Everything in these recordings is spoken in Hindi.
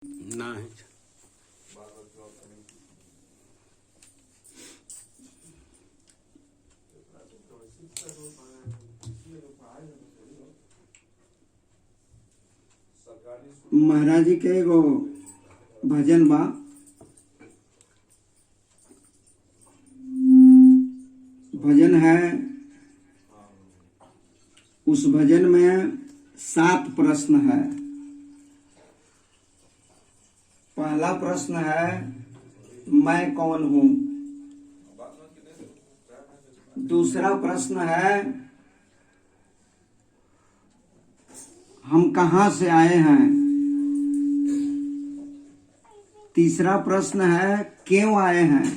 नहीं। महाराज जी के एगो भजन बा। भजन है, उस भजन में 7 प्रश्न है। पहला प्रश्न है, मैं कौन हूं। दूसरा प्रश्न है, हम कहां से आए हैं। तीसरा प्रश्न है, क्यों आए हैं।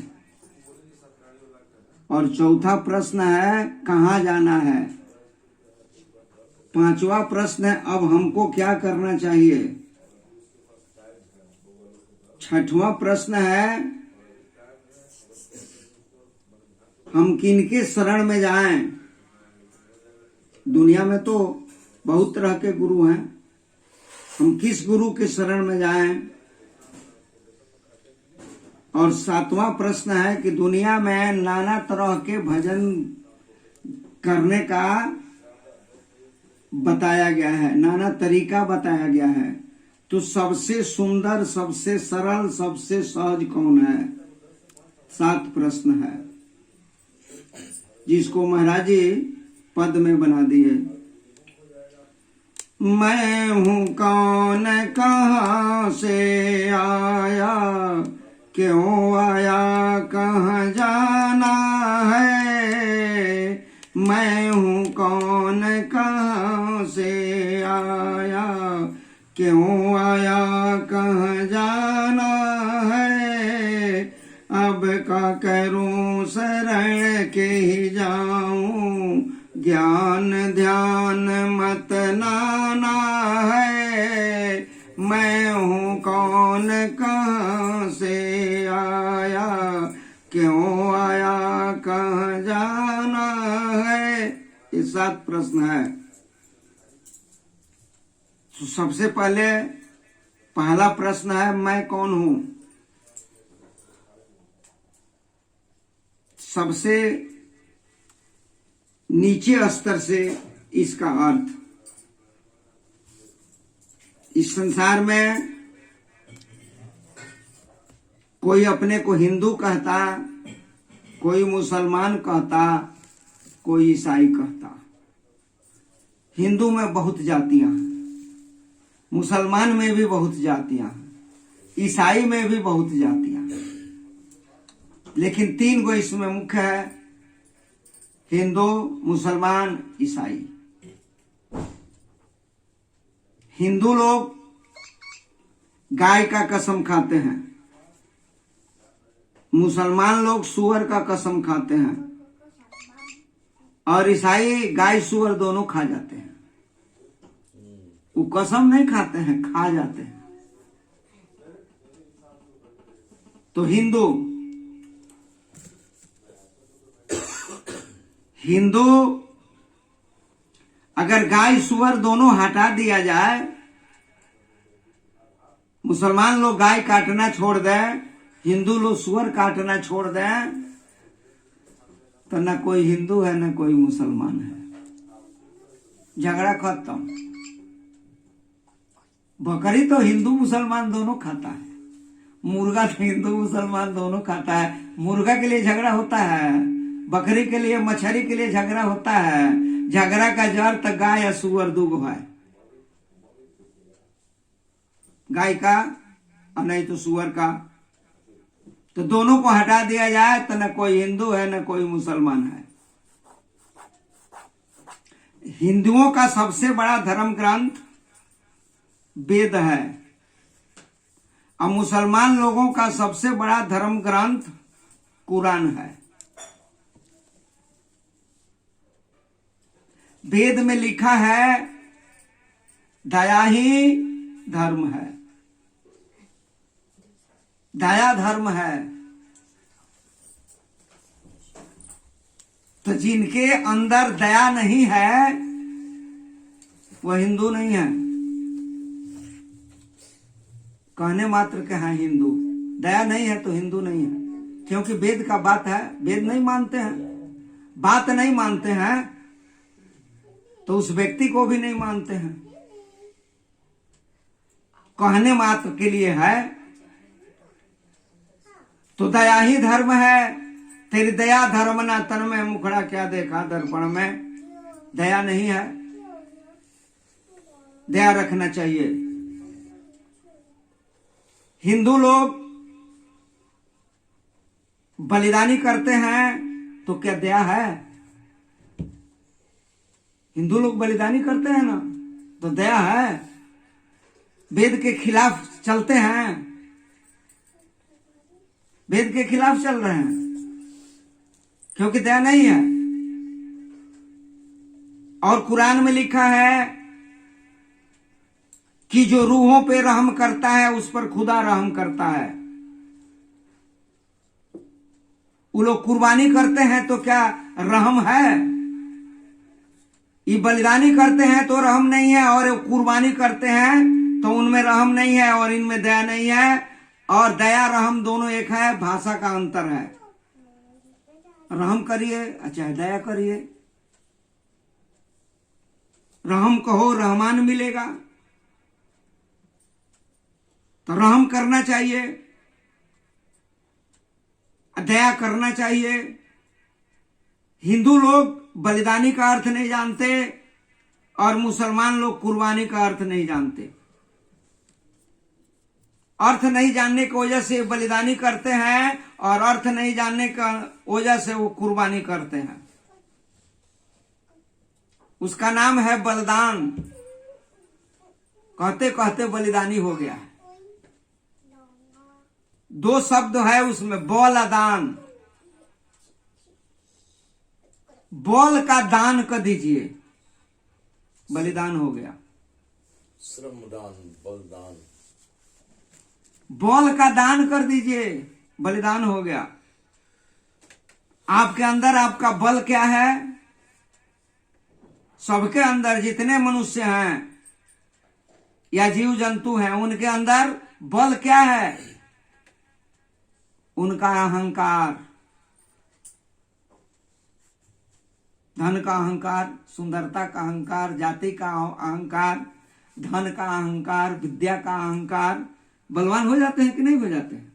और चौथा प्रश्न है, कहां जाना है। पांचवा प्रश्न है, अब हमको क्या करना चाहिए। छठवां प्रश्न है, हम किनके शरण में जाएं। दुनिया में तो बहुत तरह के गुरु हैं, हम किस गुरु के शरण में जाएं। और 7वां प्रश्न है कि दुनिया में नाना तरह के भजन करने का बताया गया है, नाना तरीका बताया गया है। तो सबसे सुंदर, सबसे सरल, सबसे सहज कौन है। 7 प्रश्न है, जिसको महाराज जी पद में बना दिए। मैं हूं कौन, कहां से आया, क्यों आया, कहां जाना है। मैं हूं कौन, कहां से आया, क्यों आया, कहां जाना है। अब का करूं, शरण के ही जाऊं, ज्ञान ध्यान मत नाना है। मैं हूं कौन, कहां से आया, क्यों आया, कहां जाना है। ये 7 प्रश्न है। तो सबसे पहले पहला प्रश्न है, मैं कौन हूं। सबसे नीचे स्तर से इसका अर्थ, इस संसार में कोई अपने को हिंदू कहता, कोई मुसलमान कहता, कोई ईसाई कहता। हिंदू में बहुत जातियां हैं, मुसलमान में भी बहुत जातियां हैं, ईसाई में भी बहुत जातियां हैं, लेकिन 3 गो इसमें मुख्य है, हिंदू, मुसलमान, ईसाई। हिंदू लोग गाय का कसम खाते हैं, मुसलमान लोग सुअर का कसम खाते हैं, और ईसाई गाय सुअर दोनों खा जाते हैं। वो कसम नहीं खाते हैं, खा जाते हैं। तो हिंदू अगर गाय सुअर दोनों हटा दिया जाए, मुसलमान लोग गाय काटना छोड़ दें, हिंदू लोग सुअर काटना छोड़ दें, तो न कोई हिंदू है न कोई मुसलमान है। झगड़ा खत्म। बकरी तो हिंदू मुसलमान दोनों खाता है, मुर्गा तो हिंदू मुसलमान दोनों खाता है। मुर्गा के लिए झगड़ा होता है, बकरी के लिए, मछली के लिए झगड़ा होता है। झगड़ा का जड़ तो गाय या सुअर दूगो है, गाय का और नहीं तो सुअर का। तो दोनों को हटा दिया जाए तो न कोई हिंदू है न कोई मुसलमान है। हिंदुओं का सबसे बड़ा धर्म ग्रंथ वेद है, और मुसलमान लोगों का सबसे बड़ा धर्म ग्रंथ कुरान है। वेद में लिखा है, दया ही धर्म है, दया धर्म है। तो जिनके अंदर दया नहीं है वह हिंदू नहीं है। कहने मात्र के हैं हिंदू। दया नहीं है तो हिंदू नहीं है, क्योंकि वेद का बात है, वेद नहीं मानते हैं, बात नहीं मानते हैं तो उस व्यक्ति को भी नहीं मानते हैं। कहने मात्र के लिए है तो दया ही धर्म है। तेरी दया धर्म ना तन में, मुखड़ा क्या देखा दर्पण में। दया नहीं है, दया रखना चाहिए। हिंदू लोग बलिदानी करते हैं तो क्या दया है? हिंदू लोग बलिदानी करते हैं ना तो दया है। वेद के खिलाफ चलते हैं, वेद के खिलाफ चल रहे हैं क्योंकि दया नहीं है। और कुरान में लिखा है कि जो रूहों पे रहम करता है उस पर खुदा रहम करता है। वो लोग कुर्बानी करते हैं तो क्या रहम है? ये बलिदानी करते हैं तो रहम नहीं है, और कुर्बानी करते हैं तो उनमें रहम नहीं है और इनमें दया नहीं है। और दया रहम दोनों एक है, भाषा का अंतर है। रहम करिए चाहे दया करिए, रहम कहो रहमान मिलेगा, तो रहम करना चाहिए, दया करना चाहिए। हिंदू लोग बलिदानी का अर्थ नहीं जानते और मुसलमान लोग कुर्बानी का अर्थ नहीं जानते। अर्थ नहीं जानने की वजह से बलिदानी करते हैं और अर्थ नहीं जानने का वजह से वो कुर्बानी करते हैं। उसका नाम है बलिदान। कहते कहते बलिदानी हो गया। दो शब्द है उसमें, बलिदान। बल का दान कर दीजिए, बलिदान हो गया। श्रमदान, बलिदान। बल का दान कर दीजिए, बलिदान हो गया। आपके अंदर आपका बल क्या है? सबके अंदर जितने मनुष्य हैं या जीव जंतु हैं उनके अंदर बल क्या है? उनका अहंकार, धन का अहंकार, सुंदरता का अहंकार, जाति का अहंकार, धन का अहंकार, विद्या का अहंकार। बलवान हो जाते हैं कि नहीं हो जाते हैं?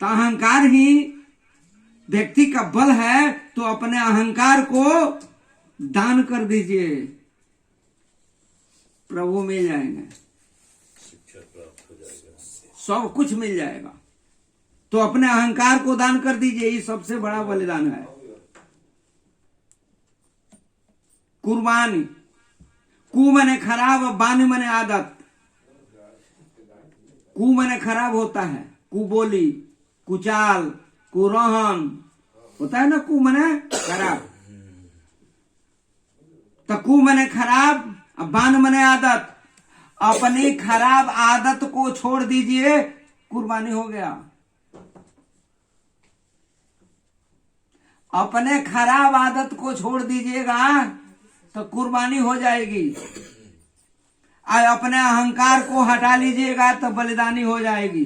तो अहंकार ही व्यक्ति का बल है, तो अपने अहंकार को दान कर दीजिए, प्रभु मिल जाएंगे, शिक्षा प्राप्त हो जाएगा, सब कुछ मिल जाएगा। तो अपने अहंकार को दान कर दीजिए, ये सबसे बड़ा बलिदान है। कुर्बानी, कु मने खराब, बानी मने आदत। कु मने खराब होता है, कुबोली, कुचाल, कुरोहन होता है ना, कु मने खराब। तो कु मने खराब, बान मने आदत। अपनी खराब आदत को छोड़ दीजिए, कुर्बानी हो गया। अपने खराब आदत को छोड़ दीजिएगा तो कुर्बानी हो जाएगी। और अपने अहंकार को हटा लीजिएगा तो बलिदानी हो जाएगी।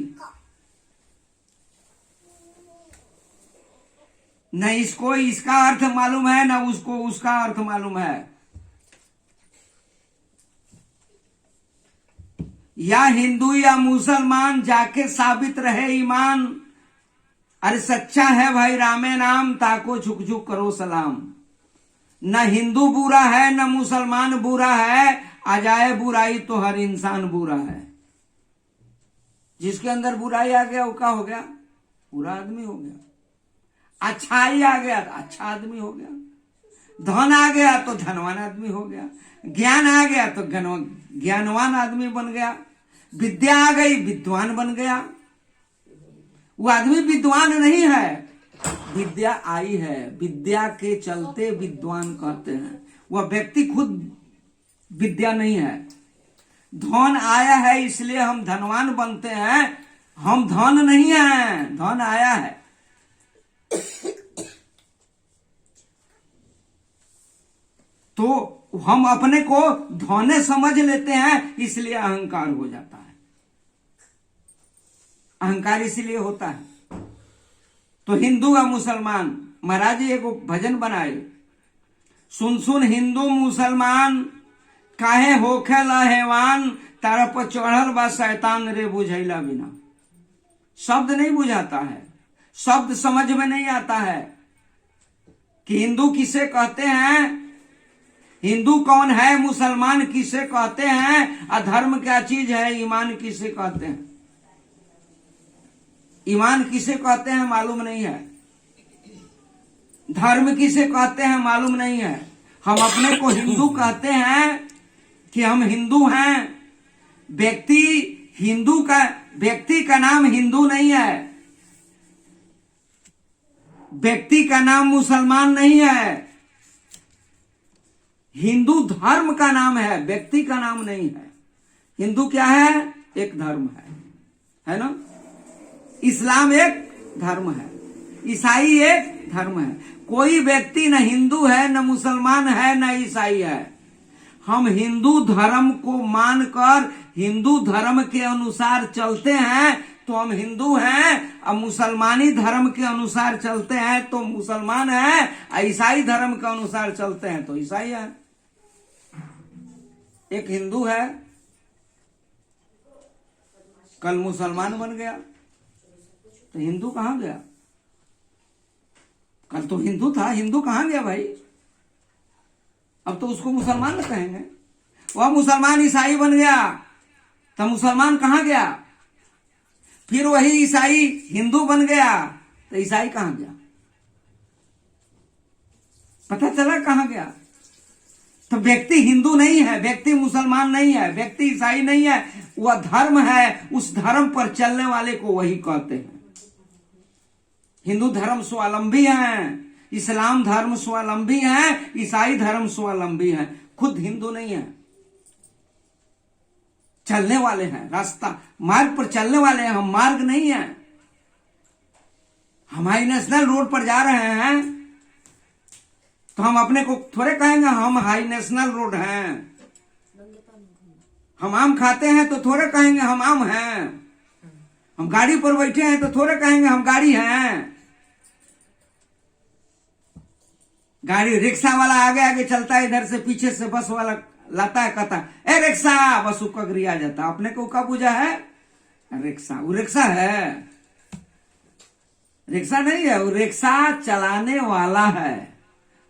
न इसको इसका अर्थ मालूम है, न उसको उसका अर्थ मालूम है। या हिंदू या मुसलमान जाके साबित रहे ईमान, अरे सच्चा है भाई रामे नाम, ताको झुक झुक करो सलाम। न हिंदू बुरा है न मुसलमान बुरा है, आ जाए बुराई तो हर इंसान बुरा है। जिसके अंदर बुराई आ गया वो क्या हो गया? बुरा आदमी हो गया। अच्छाई आ गया तो अच्छा आदमी हो गया। धन आ गया तो धनवान आदमी हो गया। ज्ञान आ गया तो ज्ञानवान आदमी बन गया। विद्या आ गई, विद्वान बन गया। वो आदमी विद्वान नहीं है, विद्या आई है, विद्या के चलते विद्वान कहते हैं। वह व्यक्ति खुद विद्या नहीं है। धन आया है इसलिए हम धनवान बनते हैं, हम धन नहीं हैं, धन आया है। तो हम अपने को धने समझ लेते हैं, इसलिए अहंकार हो जाता है। अहंकार इसीलिए होता है। तो हिंदू और मुसलमान, महाराज जी एक भजन बनाए, सुन सुन हिंदू मुसलमान काहे होखे लहेवान, तारा पर चढ़ल बा शैतान रे बुझैला बिना। शब्द नहीं बुझाता है, शब्द समझ में नहीं आता है कि हिंदू किसे कहते हैं, हिंदू कौन है, मुसलमान किसे कहते हैं, अधर्म क्या चीज है, ईमान किसे कहते हैं। ईमान किसे कहते हैं मालूम नहीं है, धर्म किसे कहते हैं मालूम नहीं है। हम अपने को हिंदू कहते हैं कि हम हिंदू हैं। व्यक्ति का नाम हिंदू नहीं है, व्यक्ति का नाम मुसलमान नहीं है। हिंदू धर्म का नाम है, व्यक्ति का नाम नहीं है। हिंदू क्या है, एक धर्म है ना। इस्लाम एक धर्म है, ईसाई एक धर्म है। कोई व्यक्ति न हिंदू है, न मुसलमान है, न ईसाई है। हम हिंदू धर्म को मानकर हिंदू धर्म के अनुसार चलते हैं तो हम हिंदू हैं, और मुसलमानी धर्म के अनुसार चलते हैं तो मुसलमान हैं, और ईसाई धर्म के अनुसार चलते हैं तो ईसाई है। एक हिंदू है, कल मुसलमान बन गया तो हिंदू कहां गया। कल तो हिंदू था, हिंदू कहां गया भाई। अब तो उसको मुसलमान न कहेंगे। वह मुसलमान ईसाई बन गया तो मुसलमान कहां गया। फिर वही ईसाई हिंदू बन गया तो ईसाई कहां गया, पता चला कहां गया। तो व्यक्ति हिंदू नहीं है, व्यक्ति मुसलमान नहीं है, व्यक्ति ईसाई नहीं है, वह धर्म है। उस धर्म पर चलने वाले को वही कहते हैं। हिंदू धर्म स्वावलंबी है, इस्लाम धर्म स्वावलंबी है, ईसाई धर्म स्वावलंबी है, खुद हिंदू नहीं है। चलने वाले हैं, रास्ता मार्ग पर चलने वाले हैं, हम मार्ग नहीं है। हम हाई नेशनल रोड पर जा रहे हैं तो हम अपने को थोड़े कहेंगे हम हाई नेशनल रोड हैं। हम आम खाते हैं तो थोड़े कहेंगे हम आम हैं। हम गाड़ी पर बैठे हैं तो थोड़े कहेंगे हम गाड़ी हैं। गाड़ी रिक्शा वाला आगे आगे चलता है, इधर से पीछे से बस वाला लाता है, कहता है ए रिक्शा, बस उसका गिरिया जाता। अपने को का पूजा है रिक्शा, वो रिक्शा है, रिक्शा नहीं है, वो रिक्शा चलाने वाला है,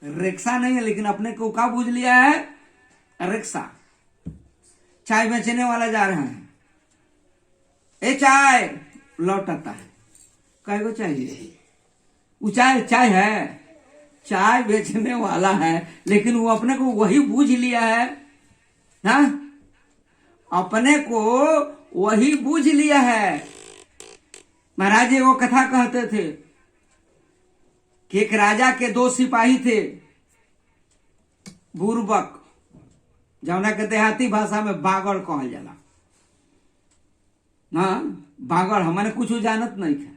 रिक्शा नहीं है। लेकिन अपने को का पूज लिया है रिक्शा। चाय बेचने वाला जा रहा है, ए चाय, लौटाता है, कई को चाहिए, वो चाय है, चाय बेचने वाला है, लेकिन वो अपने को वही बूझ लिया है ना, अपने को वही बूझ लिया है। महाराज जी वो कथा कहते थे कि एक राजा के 2 सिपाही थे, बुर्बक, जौना के देहाती भाषा में बागड़ कहल जाला ना। बागड़ हमने कुछ जानत नहीं था।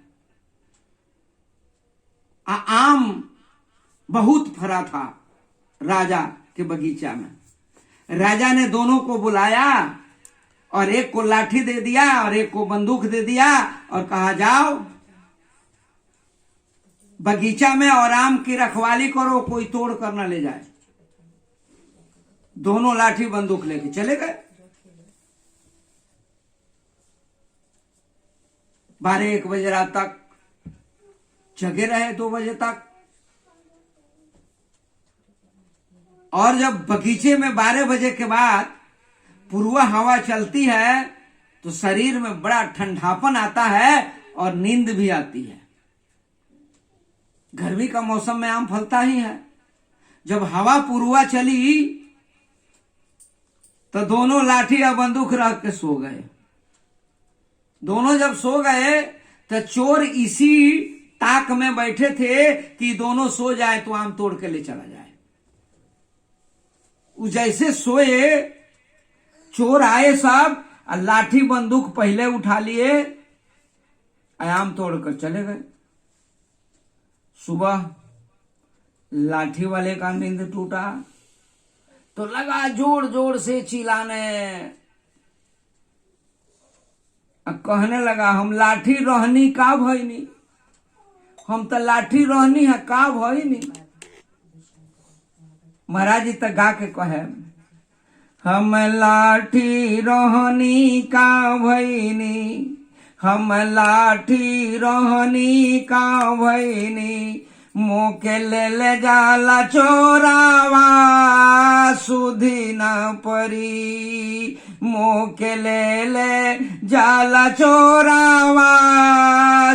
आम बहुत फरा था राजा के बगीचा में। राजा ने दोनों को बुलाया और एक को लाठी दे दिया और एक को बंदूक दे दिया और कहा जाओ बगीचा में और आम की रखवाली करो, कोई तोड़ कर न ले जाए। दोनों लाठी बंदूक लेके चले गए। 12-1 बजे रात तक जगे रहे, 2 बजे तक। और जब बगीचे में 12 बजे के बाद पूर्वा हवा चलती है तो शरीर में बड़ा ठंडापन आता है और नींद भी आती है। गर्मी का मौसम में आम फलता ही है। जब हवा पूर्वा चली तो दोनों लाठी और बंदूक रख के सो गए। दोनों जब सो गए तो चोर इसी ताक में बैठे थे कि दोनों सो जाए तो आम तोड़ के ले चला जाए। वो जैसे सोए, चोर आए सब, और लाठी बंदूक पहले उठा लिए, आम तोड़कर चले गए। सुबह लाठी वाले का नींद टूटा तो लगा जोर जोर से चिल्लाने, कहने लगा हम लाठी रहनी का भईनी, हम तो लाठी रहनी है का भईनी। महाराज जी तो गा के कहे हम लाठी रहनी का भईनी, हम लाठी रहनी का भईनी, मोके ले जाला चोरावा सुधी न परी, मोके ले जाला चोरावा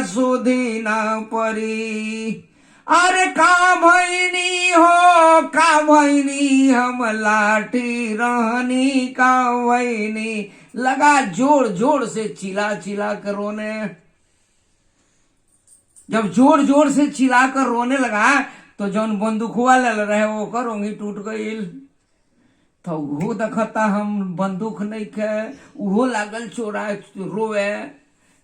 सुधी न परी। अरे का भईनी हो का भईनी, हम लाठी रहनी का भईनी। लगा जोर जोर से चिल्ला चिल्ला कर रोने। जब जोर जोर से चिल्ला कर रोने लगा तो जौन बंदूकवा ले रहे वो कर ओंगी टूट गईल। तो वो देखता हम बंदूक नहीं के, उहो लागल चोरा रोवे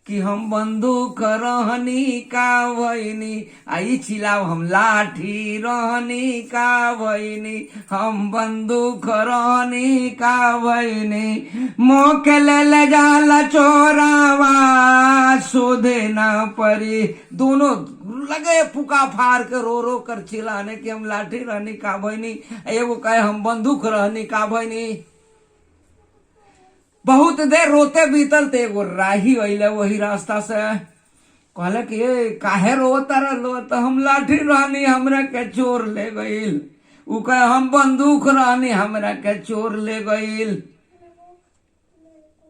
कि हम बंदूक रहनी का भईनी। आई चिल्लाओ हम लाठी रहनी का भईनी, हम बंदूक रहनी का भईनी, मोके ले जाला चोरावा सोधे न परी। दोनों लगे पुका फाड़ के रो रो कर चिल्लाने कि हम लाठी रहनी का भईनी, एगो कहे हम बंदूक रहनी का भईनी। बहुत देर रोते बीतल ते एगो राही अइले वही रास्ता से, कहले कि ये काहे रोता रहो, तो हम लाठी रहनी हमरा के चोर ले गईल। उ कहे हम बंदूक रहनी हमरा के चोर ले गईल।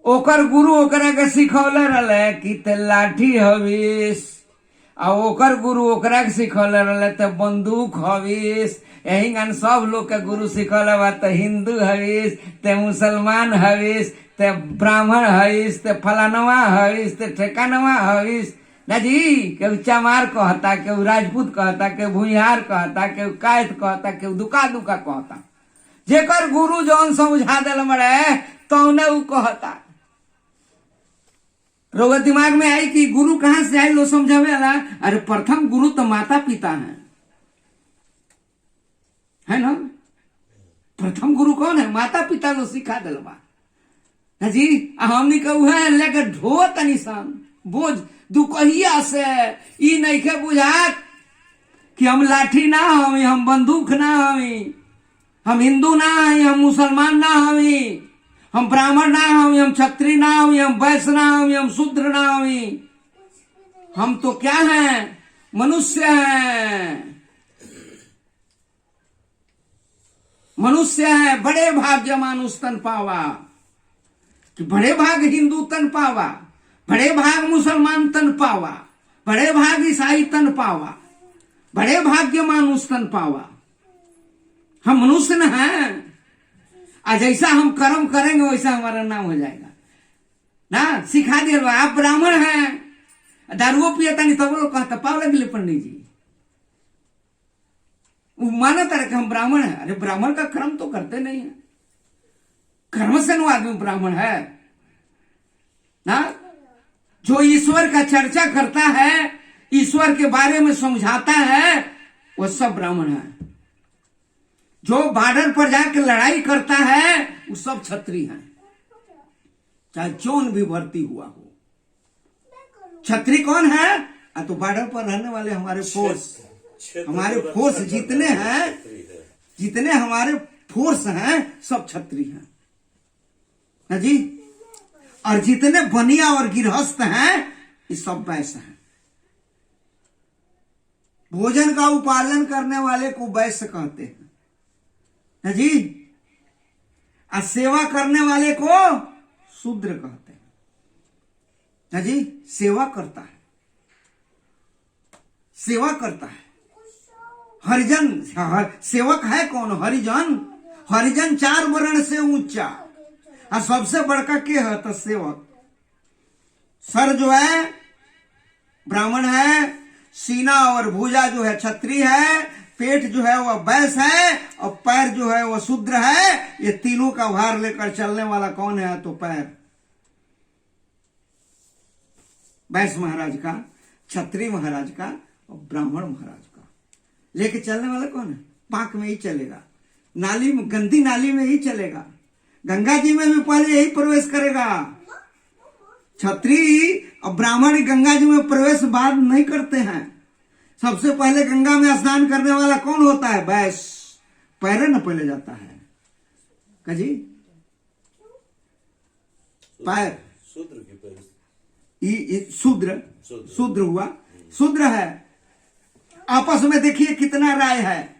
ओकर गुरु ओकरा के सिखौले रहले कि ते लाठी हवीस, आ ओकर गुरु ओकरा के सिखौले रहले ते बंदूक हवीस। यही गान सब लोग के गुरु सिखौले बा, ते हिंदू हवीस, ते मुसलमान हवीस, ते ब्राह्मण हवीस, ते फलानवा हवीस, ते ठेकानवा हवीस ना जी। केहू चमार कहता, केहू राजपूत कहता, केहू भूइहार कहता, केहू कायत कहता, केहू दुका दुका कहता। जेकर गुरु जौन समझा दिल मरे तौने उ कहता। रोग दिमाग में आई कि गुरु कहां से आई लो समझावे वाला। अरे प्रथम गुरु तो माता पिता है ना। प्रथम गुरु कौन है? माता पिता लो सिखा दिलवा जी। हमनी कहू है लेके ढो तनी सन बोझ दुकहिया से ई नहीं के बुझात कि हम लाठी ना हमी, हम बंदूक ना हमी, हम हिंदू ना हमी, हम मुसलमान ना हमी, हम ब्राह्मण ना हमी, हम क्षत्रिय ना हमी, हम वैश्य ना हमी, हम शूद्र ना हमी। हम तो क्या हैं? मनुष्य हैं। मनुष्य है। बड़े भाग्य मानुष तन पावा, कि बड़े भाग हिंदू तन पावा, बड़े भाग मुसलमान तन पावा, बड़े भाग ईसाई तन पावा, बड़े भाग्य मानुष तन पावा। हम मनुष्य न हैं। आज जैसा हम कर्म करेंगे वैसा हमारा नाम हो जाएगा ना। सिखा दिया आप ब्राह्मण हैं, दारुओ पियता नहीं तब लोग कहता पाव लगे पंडित जी, वो माना तरह के हम ब्राह्मण है। अरे ब्राह्मण का कर्म तो करते नहीं है, कर्म से नो आदमी ब्राह्मण है ना। जो ईश्वर का चर्चा करता है, ईश्वर के बारे में समझाता है, वो सब ब्राह्मण है। जो बॉर्डर पर जाकर लड़ाई करता है वो सब क्षत्रिय है, चाहे जोन भी भर्ती हुआ हो। क्षत्रिय कौन है? तो बॉर्डर पर रहने वाले हमारे फोर्स, हमारे फोर्स जितने हैं, जितने हमारे फोर्स हैं सब क्षत्रिय हैं ना जी। और जितने बनिया और गृहस्थ हैं ये सब वैश्य हैं। भोजन का उपार्जन करने वाले को वैश्य कहते हैं ना जी। और सेवा करने वाले को शूद्र कहते हैं ना जी। सेवा करता है, सेवा करता है। हरिजन सेवक है कौन? हरिजन। हरिजन 4 वर्ण से ऊंचा, और सबसे बड़का के है तो सेवक। सर जो है ब्राह्मण है, सीना और भुजा जो है क्षत्रिय है, पेट जो है वह वैश्य है, और पैर जो है वह शूद्र है। ये तीनों का भार लेकर चलने वाला कौन है? तो पैर वैश्य महाराज का, क्षत्रिय महाराज का और ब्राह्मण महाराज का। लेके चलने वाला कौन है? पाक में ही चलेगा, नाली में, गंदी नाली में ही चलेगा। गंगा जी में भी पहले यही प्रवेश करेगा। क्षत्रिय और ब्राह्मण गंगा जी में प्रवेश बाद नहीं करते हैं। सबसे पहले गंगा में स्नान करने वाला कौन होता है? वैश्य। पैरे न पहले जाता है जी, पैर। शूद्र की पैर। शूद्र शूद्र हुआ, शूद्र है। आपस में देखिए कितना राय है।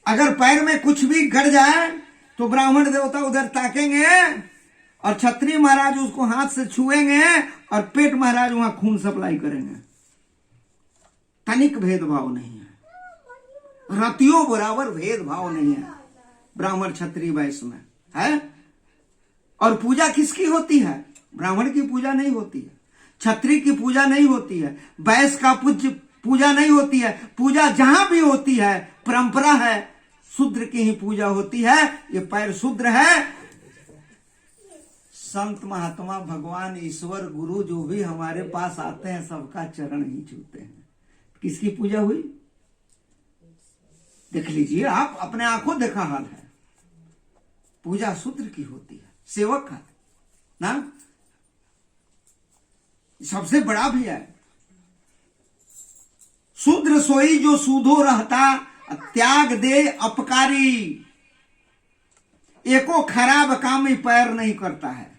अगर पैर में कुछ भी गड़ जाए तो ब्राह्मण देवता उधर ताकेंगे और क्षत्रिय महाराज उसको हाथ से छुएंगे और पेट महाराज वहां खून सप्लाई करेंगे। तनिक भेदभाव नहीं है, रतियों बराबर भेदभाव नहीं है ब्राह्मण क्षत्रिय वैश्य में है। और पूजा किसकी होती है? ब्राह्मण की पूजा नहीं होती है, क्षत्रिय की पूजा नहीं होती है, वैश्य का पूजा नहीं होती है। पूजा जहां भी होती है परंपरा है, शूद्र की ही पूजा होती है। ये पैर शूद्र है। संत महात्मा भगवान ईश्वर गुरु जो भी हमारे पास आते हैं सबका चरण ही छूते हैं। किसकी पूजा हुई? देख लीजिए, आप अपने आंखों देखा हाल है। पूजा शूद्र की होती है, सेवक है ना, सबसे बड़ा भी है। शूद्र सोई जो सूधो रहता, त्याग दे अपकारी। एको खराब काम ही पैर नहीं करता है।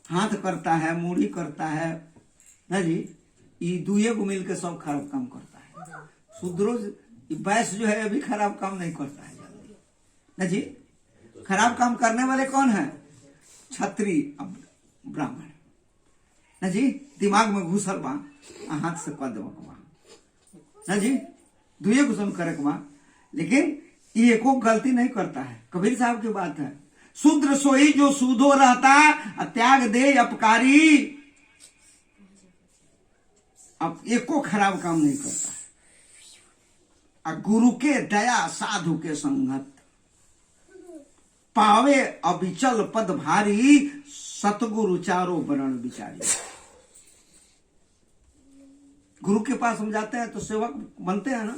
हाथ करता है, मूड़ी करता है ना जी, ये दुए को मिलकर सब खराब काम करता है। शूद्रो वैश्य जो है अभी खराब काम नहीं करता है जल्दी ना जी। खराब काम करने वाले कौन है? क्षत्रिय ब्राह्मण ना जी। दिमाग में घुसल बा, हाथ से कह देवा ना जी, दुए को सुन करे बा, लेकिन ये एको गलती नहीं करता है। कबीर साहब की बात है, शूद्र सोई जो सूधो रहता, त्याग दे अपकारी। अब एको खराब काम नहीं करता है। गुरु के दया साधु के संगत, पावे अविचल पद भारी। सतगुरु चारों वर्ण विचारी। गुरु के पास हम जाते हैं तो सेवक बनते हैं ना।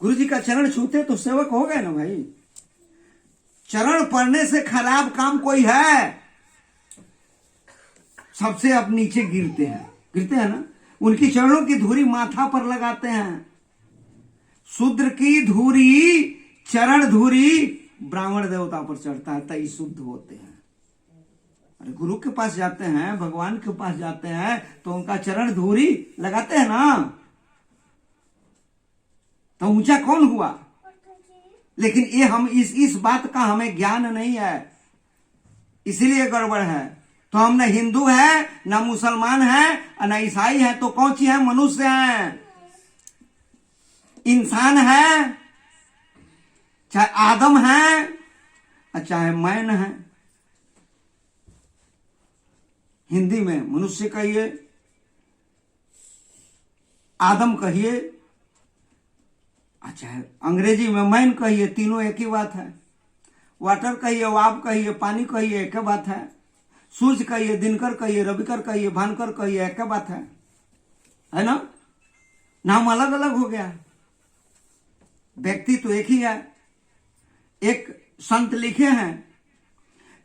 गुरु जी का चरण छूते तो सेवक हो गए ना भाई। चरण पड़ने से खराब काम कोई है? सबसे अब नीचे गिरते हैं ना। उनकी चरणों की धूरी माथा पर लगाते हैं। शूद्र की धूरी, चरण धूरी ब्राह्मण देवता पर चढ़ता है, तई शुद्ध होते हैं। अरे गुरु के पास जाते हैं, भगवान के पास जाते हैं तो उनका चरण धूरी लगाते हैं ना, तो ऊंचा कौन हुआ? लेकिन ये हम इस बात का हमें ज्ञान नहीं है, इसीलिए गड़बड़ है। तो हम न हिंदू है, न मुसलमान है, न ईसाई है, तो कौन सी है? मनुष्य है, इंसान है, चाहे आदम है चाहे मैन है। हिंदी में मनुष्य कहिए, आदम कहिए, चाहे अंग्रेजी में मैन कहिए, तीनों एक ही बात है। वाटर कहिए, वाप कहिए, पानी कहिए, एक ही बात है। सूर्य कहिए, दिनकर कहिए, रविकर कहिए, भानकर कहिए, एक ही बात है ना। नाम अलग अलग हो गया, व्यक्ति तो एक ही है। एक संत लिखे हैं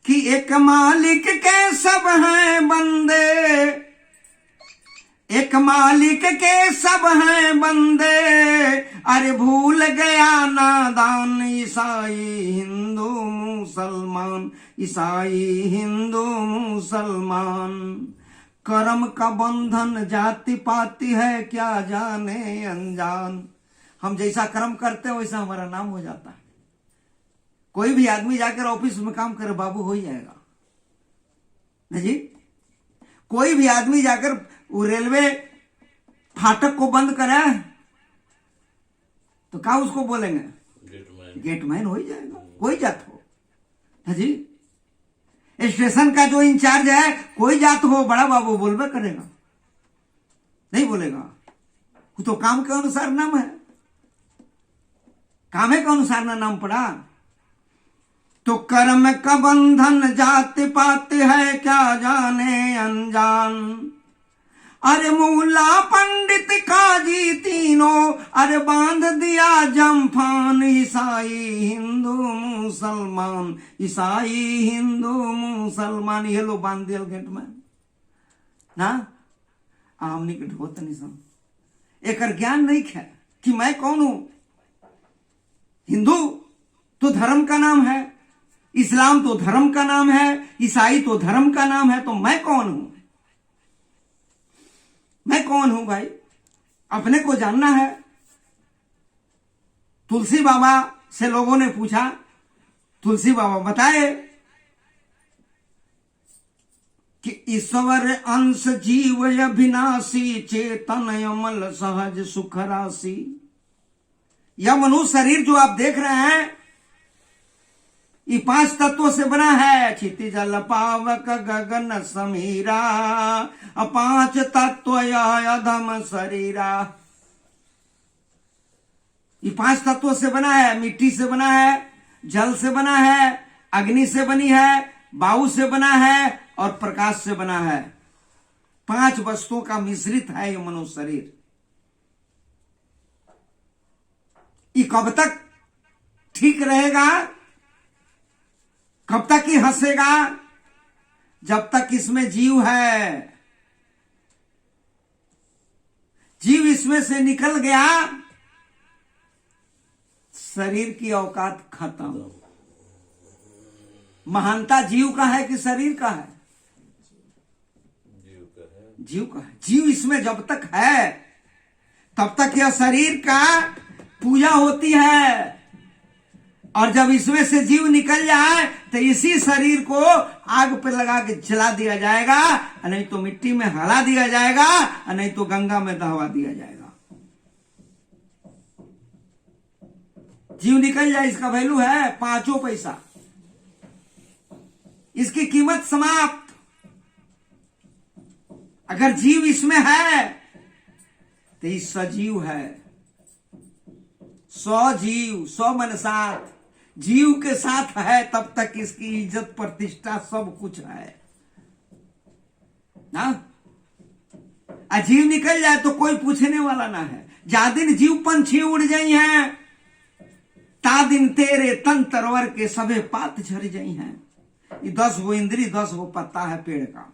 कि एक मालिक के सब हैं बंदे, एक मालिक के सब हैं बंदे। अरे भूल गया नादान ईसाई हिंदू मुसलमान, ईसाई हिंदू मुसलमान। कर्म का बंधन जाति पाति है, क्या जाने अनजान। हम जैसा कर्म करते हैं वैसा हमारा नाम हो जाता है। कोई भी आदमी जाकर ऑफिस में काम करे, बाबू हो ही जाएगा ना जी। कोई भी आदमी जाकर वो रेलवे फाटक को बंद करे तो क्या उसको बोलेंगे? गेटमैन हो ही जाएगा, कोई जात हो ना जी। स्टेशन का जो इंचार्ज है, कोई जात हो, बड़ा बाबू बोलबे करेगा, नहीं बोलेगा। वो तो काम के अनुसार नाम है, कामे के अनुसार ना नाम पड़ा। तो कर्म का बंधन जाति पाति है, क्या जाने अनजान। अरे मुल्ला पंडित काजी तीनों, अरे बांध दिया जम्फान। ईसाई हिंदू मुसलमान, ईसाई हिंदू मुसलमान, ये लो बांध दिया गेट में ना। हमने के ढोत नहीं सुन, एक ज्ञान नहीं है कि मैं कौन हूं। हिंदू तो धर्म का नाम है, इस्लाम तो धर्म का नाम है, ईसाई तो धर्म का नाम है, तो मैं कौन हूं? मैं कौन हूं भाई? अपने को जानना है। तुलसी बाबा से लोगों ने पूछा, तुलसी बाबा बताए कि ईश्वर अंश जीव अविनाशी, चेतन अमल सहज सुख राशि। यह मनुष्य शरीर जो आप देख रहे हैं, ये 5 तत्वों से बना है। क्षितिज जल पावक गगन समीरा, 5 तत्व अधम शरीरा। ये 5 तत्वों से बना है। मिट्टी से बना है, जल से बना है, अग्नि से बनी है, वायु से बना है और प्रकाश से बना है। 5 वस्तुओं का मिश्रित है ये मनुष्य शरीर। ये कब तक ठीक रहेगा, कब तक ही हंसेगा? जब तक इसमें जीव है। जीव इसमें से निकल गया, शरीर की औकात खत्म। महानता जीव का है कि शरीर का है? जीव का है। जीव इसमें जब तक है तब तक यह शरीर का पूजा होती है, और जब इसमें से जीव निकल जाए तो इसी शरीर को आग पे लगा के जला दिया जाएगा, नहीं तो मिट्टी में हला दिया जाएगा, नहीं तो गंगा में दहवा दिया जाएगा। जीव निकल जाए, इसका वैल्यू है 5 पैसा, इसकी कीमत समाप्त। अगर जीव इसमें है तो ये सजीव है। 100 जीव, 100 मन साथ, जीव के साथ है तब तक इसकी इज्जत प्रतिष्ठा सब कुछ है ना। जीव निकल जाए तो कोई पूछने वाला ना है। जा दिन जीव पंछी उड़ जाई हैं, ता दिन तेरे तन तरवर के सबे पात झड़ जाई हैं। ये 10 गो इंद्री, 10 गो पत्ता है पेड़ का।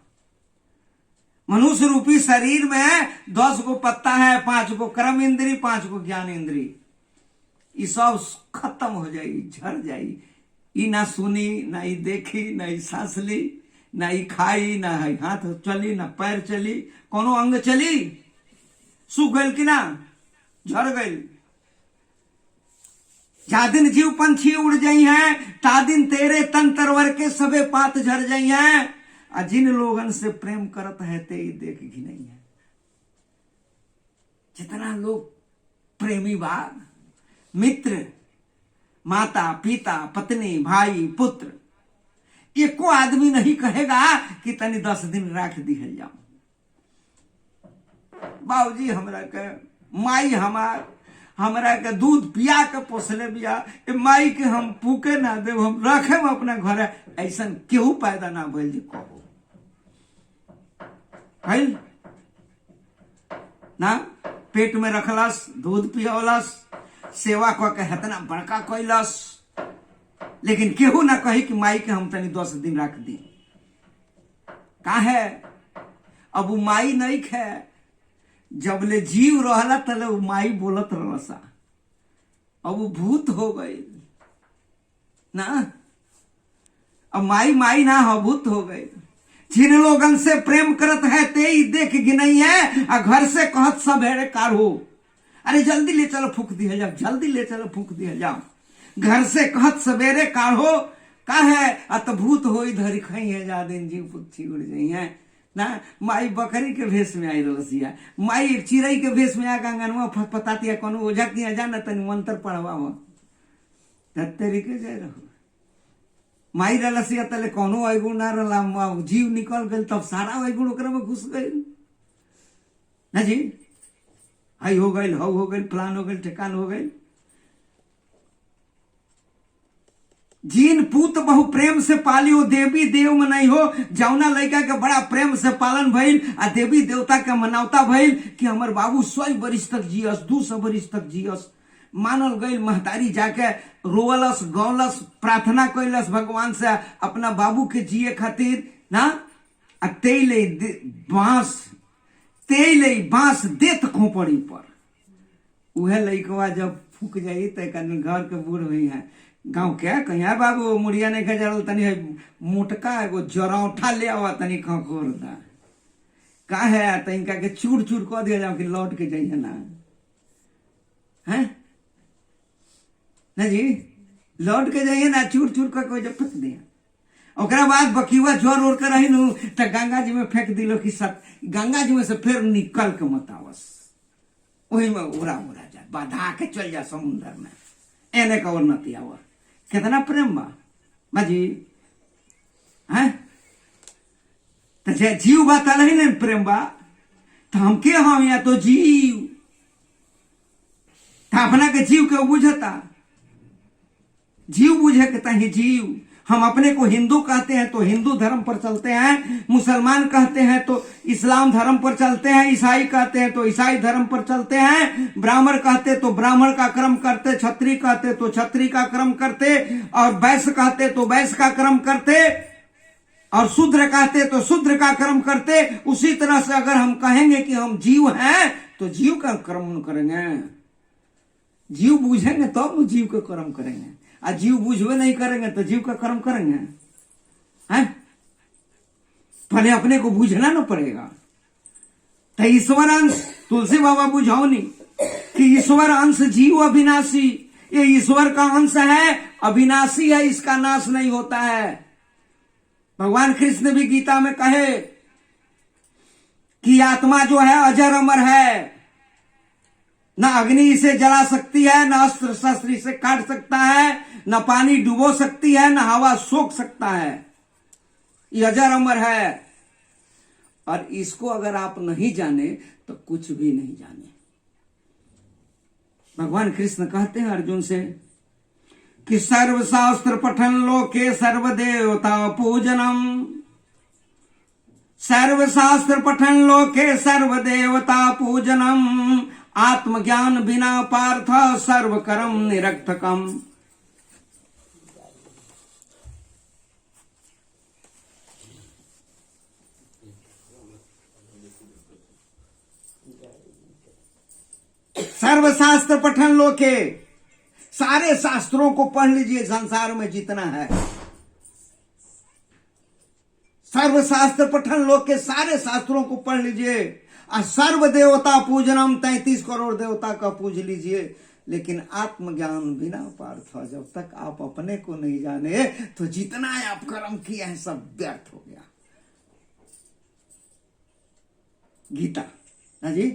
मनुष्य रूपी शरीर में 10 गो पत्ता है, 5 गो कर्म इंद्री, 5 गो ज्ञान इंद्री। ये सब खत्म हो जाई, झड़ जाई। ई ना सुनी, ना ई देखी, ना ई सांस ली, ना ई खाई, ना हाथ चली, ना पैर चली, कोनो अंग चली, सूख गई कि ना, झड़ गई। जा दिन जीव पंछी उड़ जाई हैं, ता दिन तेरे तन तरवर के सबे पात झड़ जाई हैं। आ जिन लोगन से प्रेम करत है ते देख ही नहीं है। जितना लोग प्रेमी बा, मित्र, माता पिता, पत्नी, भाई, पुत्र, एको आदमी नहीं कहेगा कि तनी 10 दिन राख दिहल जाओ। बाबूजी हमरा के माई हमरा के दूध पिया के पोसले बिया, माई के हम फूके ना देव, हम रखे अपना घर। ऐसा केहू पैदा ना भइल जी कहो भइल ना। पेट में रखलस, दूध पियौलस, सेवा क के इतना बड़का कैलस, लेकिन केहू ना कही कि माई के हम तनी 10 दिन रख दी। काहे? अब वो माई नहीं खे, जब ले जीव रहला तले वो माई बोलत रहलसा। अब वो भूत हो गई ना, अब माई माई ना हो, भूत हो गई। जिन लोगन से प्रेम करत है ते ही देख गिनई है, आ घर से कहत सब हेरे कार हो, अरे जल्दी ले चलो फूक दिया जाओ, जल्दी ले चलो फूक दिया जाओ। घर से कहत सवेरे कार हो, का है अतभूत हो इधर खई है, जा दिन जीव पुच्छी उड़ जाई है ना। माई बकरी के भेष में आई रसिया, माई चिड़ई के भेष में आ गंगनवा फटफटाती है, कोनो ओझकती जाना तनी मंत्र पढ़वा तरीके जाए रहो। माई रलसिया तले कोनो अगुण ना रला, जीव निकल गई तब सारा अगुण ओकरा में घुस गई ना जी। हाई हो गई, हव हो गई, प्लान हो गई, ठेकान हो गई। जीन पूत बहु प्रेम से पालियो देवी देव में नहीं हो। जौना लड़का के बड़ा प्रेम से पालन भइल आ देवी देवता के मनावता भइल कि हमर बाबू 100 वर्ष तक जियस, 200 वर्ष तक जियस। मानल गई महतारी जाके रोवलस, गौलस, प्रार्थना कैलस भगवान से अपना बाबू के जिए खातिर ना। तेले बांस देत खोपड़ी पर। उहे लइकवा जब फूक जाई तो घर के बूढ़ हुई है गाँव के कहिया बाबू मुड़िया नहीं खजरल तनी मोटका एगो जरौठा ले आवा तनी खखोर दा का है तनिका के चूर चूर कह दिया जाओ कि लौट के जाइए ना है ना जी, लौट के जाइए ना, चूर चूर कर जब फेंक दिया। ओकरा बाद बकीवा जोर ओर कर रही नु तो गंगा जी में फेंक दिलो कि सब गंगा जी में से फिर निकल के मत आवस, वही में उड़ा जा, बाधा के चल जा समुन्द्र में, एने का उन्नति आवा। कितना प्रेम बा बाजी है तो जीव बा तलही नहीं प्रेम बा तो हम के हम या तो जीव तो अपना के जीव के बुझता, जीव बुझे के तही जीव। हम अपने को हिंदू कहते हैं तो हिंदू धर्म पर चलते हैं, मुसलमान कहते हैं तो इस्लाम धर्म पर चलते हैं, ईसाई कहते हैं तो ईसाई धर्म पर चलते हैं, ब्राह्मण कहते तो ब्राह्मण का क्रम करते, क्षत्रिय कहते तो क्षत्रिय का क्रम करते, और वैश्य कहते तो वैश्य का क्रम करते, और शूद्र कहते तो शूद्र का कर्म करते। उसी तरह से अगर हम कहेंगे कि हम जीव हैं तो जीव का कर्म करेंगे, जीव बूझेंगे तो जीव का कर्म करेंगे, और जीव बूझवे नहीं करेंगे तो जीव का कर्म करेंगे हैं? पहले अपने को बूझना ना पड़ेगा। तो ईश्वर अंश तुलसी बाबा बुझाओ नहीं कि ईश्वर अंश जीव अविनाशी, ये ईश्वर का अंश है, अविनाशी है, इसका नाश नहीं होता है। भगवान कृष्ण भी गीता में कहे कि आत्मा जो है अजर अमर है, न अग्नि इसे जला सकती है, न अस्त्र शस्त्र इसे काट सकता है, न पानी डुबो सकती है, न हवा सोख सकता है, ये अजर अमर है। और इसको अगर आप नहीं जाने तो कुछ भी नहीं जाने। भगवान कृष्ण कहते हैं अर्जुन से कि सर्वशास्त्र पठन लोके सर्वदेवता पूजनम, सर्वशास्त्र पठन लोके सर्वदेवता पूजनम, आत्मज्ञान बिना पार्थ सर्वकर्म निरर्थकम। सर्वशास्त्र पठन लोके, सारे शास्त्रों को पढ़ लीजिए संसार में जितना है। सर्वशास्त्र पठन लोक के सारे शास्त्रों को पढ़ लीजिए, और सर्व देवता पूजनम, 33 करोड़ देवता का पूज लीजिए, लेकिन आत्मज्ञान बिना पार्थ, जब तक आप अपने को नहीं जाने तो जितना आप कर्म किए हैं सब व्यर्थ हो गया। गीता ना जी,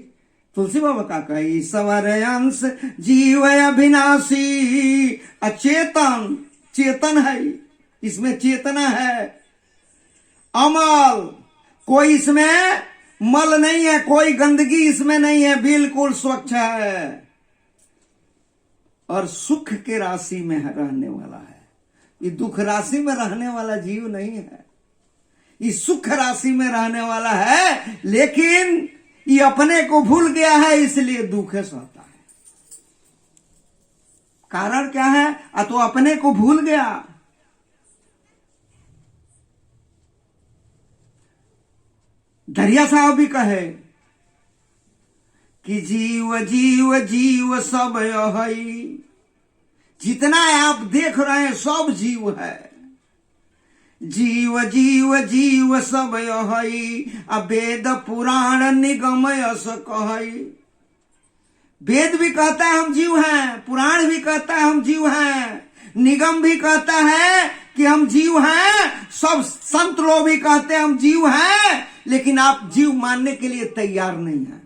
तुलसी बाबा का कही ईश्वर अंश जीव अविनाशी, अचेतन चेतन है, इसमें चेतना है, अमल कोई इसमें मल नहीं है, कोई गंदगी इसमें नहीं है, बिल्कुल स्वच्छ है, और सुख के राशि में रहने वाला है। ये दुख राशि में रहने वाला जीव नहीं है, ये सुख राशि में रहने वाला है, लेकिन ये अपने को भूल गया है, इसलिए दुख सहता है। कारण क्या है? तो अपने को भूल गया। दरिया साहब भी कहे कि जीव जीव जीव सब है, जितना आप देख रहे हैं सब जीव है, जीव जीव जीव सब है, वेद पुराण निगम यस कहे। वेद भी कहता है हम जीव हैं, पुराण भी कहता है हम जीव हैं, निगम भी कहता है कि हम जीव हैं, सब संत लोग भी कहते हैं हम जीव हैं, लेकिन आप जीव मानने के लिए तैयार नहीं है।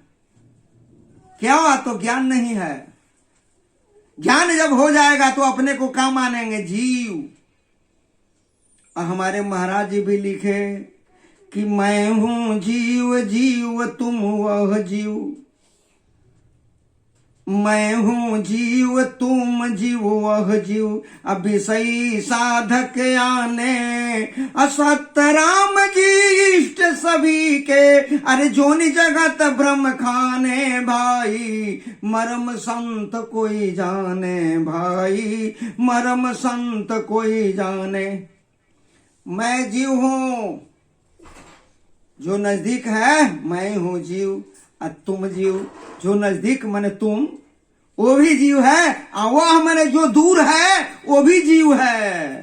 क्या? तो ज्ञान नहीं है। ज्ञान जब हो जाएगा तो अपने को क्या मानेंगे? जीव। और हमारे महाराज जी भी लिखे कि मैं हूं जीव जीव तुम वह जीव, मैं हूँ जीव तुम जीव वह जीव अभिषयी साधक आने असत्य राम जी इष्ट सभी के अरे जोनि जगत ब्रह्म खाने भाई मरम संत कोई जाने भाई मरम संत कोई जाने। मैं जीव हूँ जो नजदीक है मैं हूँ जीव और तुम जीव जो नजदीक माने तुम वो भी जीव है और वह माने जो दूर है वो भी जीव है।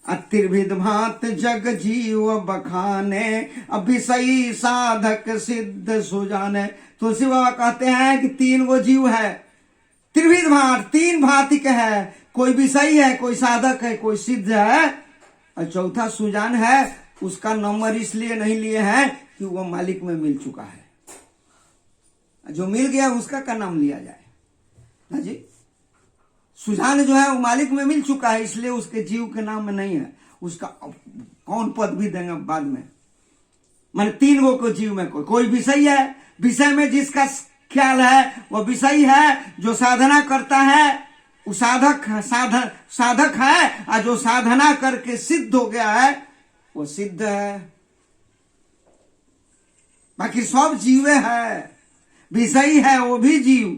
अतिर्भिद भांत जग जीव बखाने अभिषयी साधक सिद्ध सुजाने। तुलसी बाबा कहते हैं कि 3 गो जीव है, त्रिविध भांत 3 भांति के है, कोई विषयी है कोई साधक है कोई सिद्ध है और चौथा सुजान है। उसका नंबर इसलिए नहीं लिए हैं कि वो मालिक में मिल चुका है, जो मिल गया उसका का नाम लिया जाए ना जी। सुजान जो है वो मालिक में मिल चुका है इसलिए उसके जीव के नाम में नहीं है, उसका कौन पद भी देंगे बाद में। माने 3 गो को जीव में कोई विषय है, विषय में जिसका ख्याल है वो विषय है, जो साधना करता है वो साधक है और जो साधना करके सिद्ध हो गया है वो सिद्ध है। बाकी सब जीवे है, विषयी है वो भी जीव,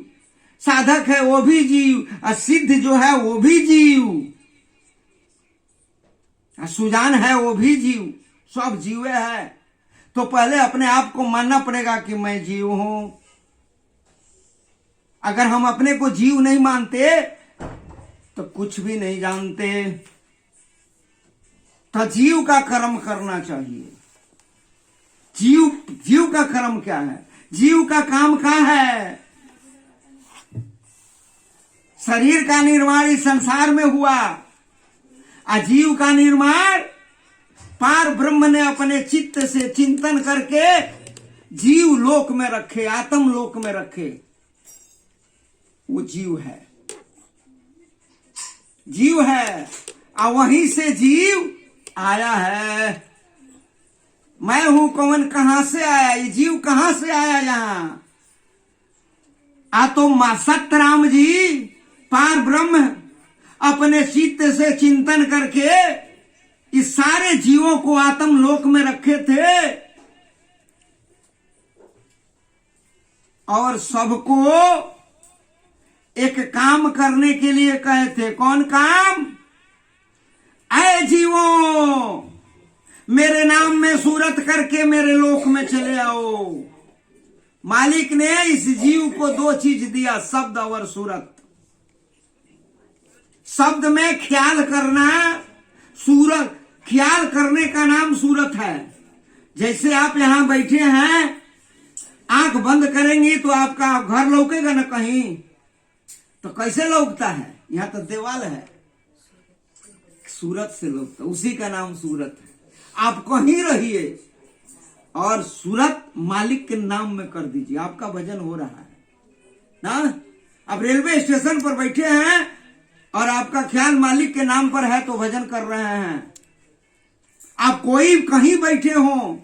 साधक है वो भी जीव और सिद्ध जो है वो भी जीव, सुजान है वो भी जीव, सब जीवे है। तो पहले अपने आप को मानना पड़ेगा कि मैं जीव हूं। अगर हम अपने को जीव नहीं मानते तो कुछ भी नहीं जानते। तो जीव का कर्म करना चाहिए। जीव का कर्म क्या है, जीव का काम क्या है। शरीर का निर्माण इस संसार में हुआ, अजीव का निर्माण पार ब्रह्म ने अपने चित्त से चिंतन करके जीव लोक में रखे, आत्म लोक में रखे, वो जीव है, जीव है। और वहीं से जीव आया है। मैं हूं कौन कहां से आया, ये जीव कहां से आया यहां। तो सतराम जी पार ब्रह्म अपने चित्त से चिंतन करके इस सारे जीवों को आत्म लोक में रखे थे और सबको एक काम करने के लिए कहे थे। कौन काम, ऐ जीवों मेरे नाम में सूरत करके मेरे लोक में चले आओ। मालिक ने इस जीव को 2 चीज दिया, शब्द और सूरत। शब्द में ख्याल करना, सूरत ख्याल करने का नाम सूरत है। जैसे आप यहां बैठे हैं, आंख बंद करेंगी तो आपका घर लौकेगा ना कहीं, तो कैसे लौकता है, यहां तो दीवाल है, सूरत से लौकता, उसी का नाम सूरत है। आप कहीं रहिए और सूरत मालिक के नाम में कर दीजिए, आपका भजन हो रहा है ना। आप रेलवे स्टेशन पर बैठे हैं और आपका ख्याल मालिक के नाम पर है तो भजन कर रहे हैं। आप कोई कहीं बैठे हो,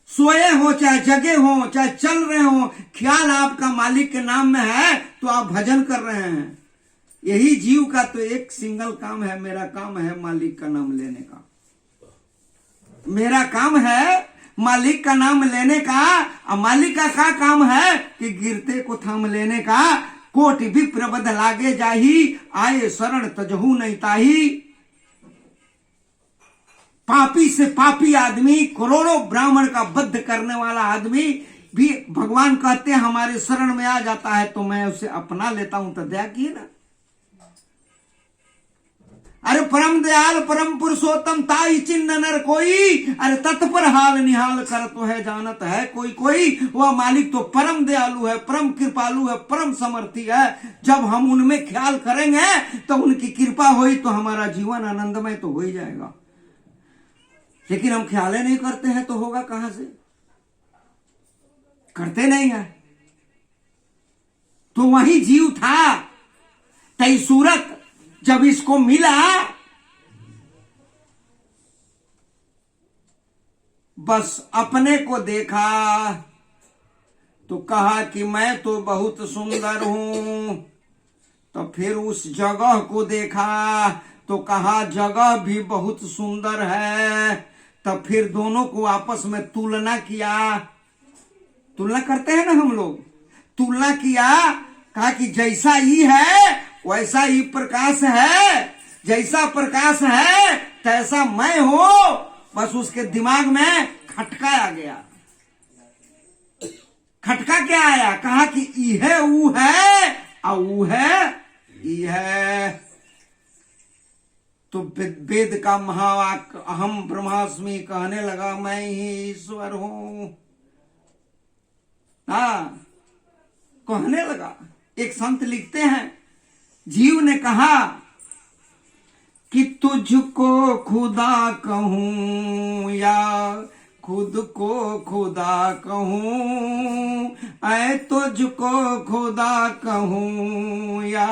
सोए हो चाहे जगे हो चाहे चल रहे हो, ख्याल आपका मालिक के नाम में है तो आप भजन कर रहे हैं। यही जीव का तो एक सिंगल काम है, मेरा काम है मालिक का नाम लेने का। मेरा काम है मालिक का नाम लेने का, और मालिक का क्या काम है कि गिरते को थाम लेने का। कोटि विप्र बध लागे जाही, आए शरण तजहू नहीं ताही। पापी से पापी आदमी, करोड़ों ब्राह्मण का वध करने वाला आदमी भी भगवान कहते हैं हमारे शरण में आ जाता है तो मैं उसे अपना लेता हूं। तो दया किए ना। अरे परम दयाल परम पुरुषोत्तम ताई चिन्ह नर कोई, अरे तत्पर हाल निहाल कर तो है जानत है कोई कोई। वह मालिक तो परम दयालु है, परम कृपालु है, परम समर्थी है। जब हम उनमें ख्याल करेंगे तो उनकी कृपा हुई तो हमारा जीवन आनंदमय तो हो ही जाएगा। लेकिन हम ख्याल नहीं करते हैं तो होगा कहां से, करते नहीं है। तो वही जीव था, तई सूरत जब इसको मिला बस अपने को देखा तो कहा कि मैं तो बहुत सुंदर हूं। तो फिर उस जगह को देखा तो कहा जगह भी बहुत सुंदर है। तब फिर दोनों को आपस में तुलना किया। तुलना करते हैं ना हम लोग, तुलना किया, कहा कि जैसा ही है वैसा ही प्रकाश है, जैसा प्रकाश है तैसा मैं हो। बस उसके दिमाग में खटका आ गया। खटका क्या आया? कहा कि ई है ऊ है और ऊ है ई है। तो वेद का महावाक्य अहम ब्रह्मास्मि कहने लगा मैं ही ईश्वर हूं। कहने लगा। एक संत लिखते हैं, जीव ने कहा कि तुझको खुदा कहूं या खुद को खुदा कहूं, ऐ तुझको खुदा कहूं या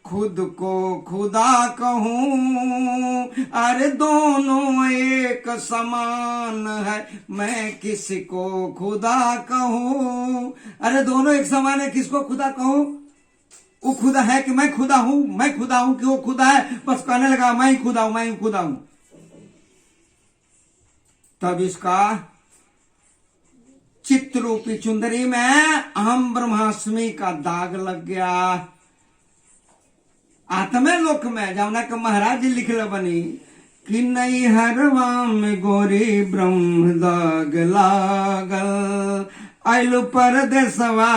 खुद को खुदा कहूं। अरे दोनों एक समान है, मैं किसको खुदा कहूं। अरे दोनों एक समान है, किसको खुदा कहूं? वो खुदा है कि मैं खुदा हूं? मैं खुदा हूं कि वो खुदा है? बस कहने लगा मैं ही खुदा हूं, मैं ही खुदा हूं। तब इसका चित्त रूपी चुंदरी में अहम ब्रह्मास्मि का दाग लग गया। आत्मे लोक में जमुना के महाराज जी लिखले बनी कि नई हरवा में गोरी ब्रह्म दाग लागल, आइल परदेसवा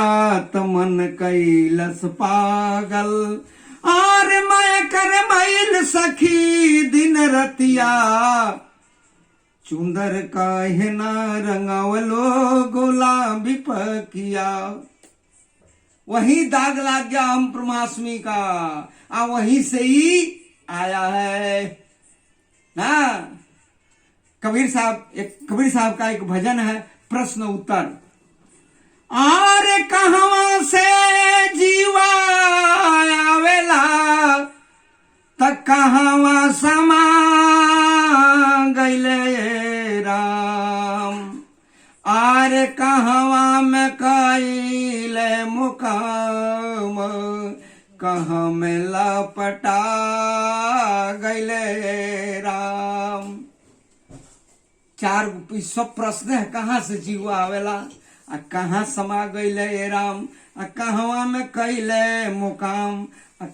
मन कैलस पागल। और मैं कर मैल सखी दिन रतिया, चुंदर काहे ना रंगावलो गुलाबी पकिया। वही दाग लग गया हम ब्रह्मास्मि का, वहीं से ही आया है ना। कबीर साहब का एक भजन है प्रश्न उत्तर। और कहवा से जीवा आवेला त कहवा समा गईले राम। आर कहवा में कैले मुकाम, कहाँ में लपटा गईले राम। चार सब प्रश्न है, कहाँ से जीवा आवेला, कहाँ समा गईले राम, कहवा में कैले मुकाम,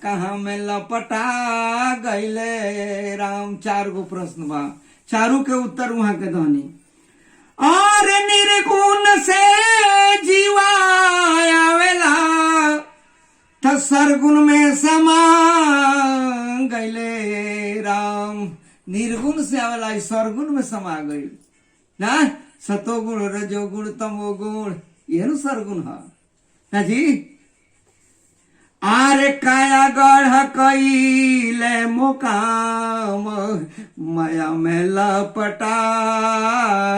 कहाँ में लपटा गईले राम। चार गो प्रश्न बा, चारों के उत्तर वहां के धनी। और निर्गुण से जीवा आवेला त सरगुण में समा गईले राम। निर्गुण से आवेला सरगुण में समा गई ना। सतोगुण रजोगुण तमोगुण ये सरगुण है ना जी। आरे काया गढ़ कैले मुकाम, माया में लपटा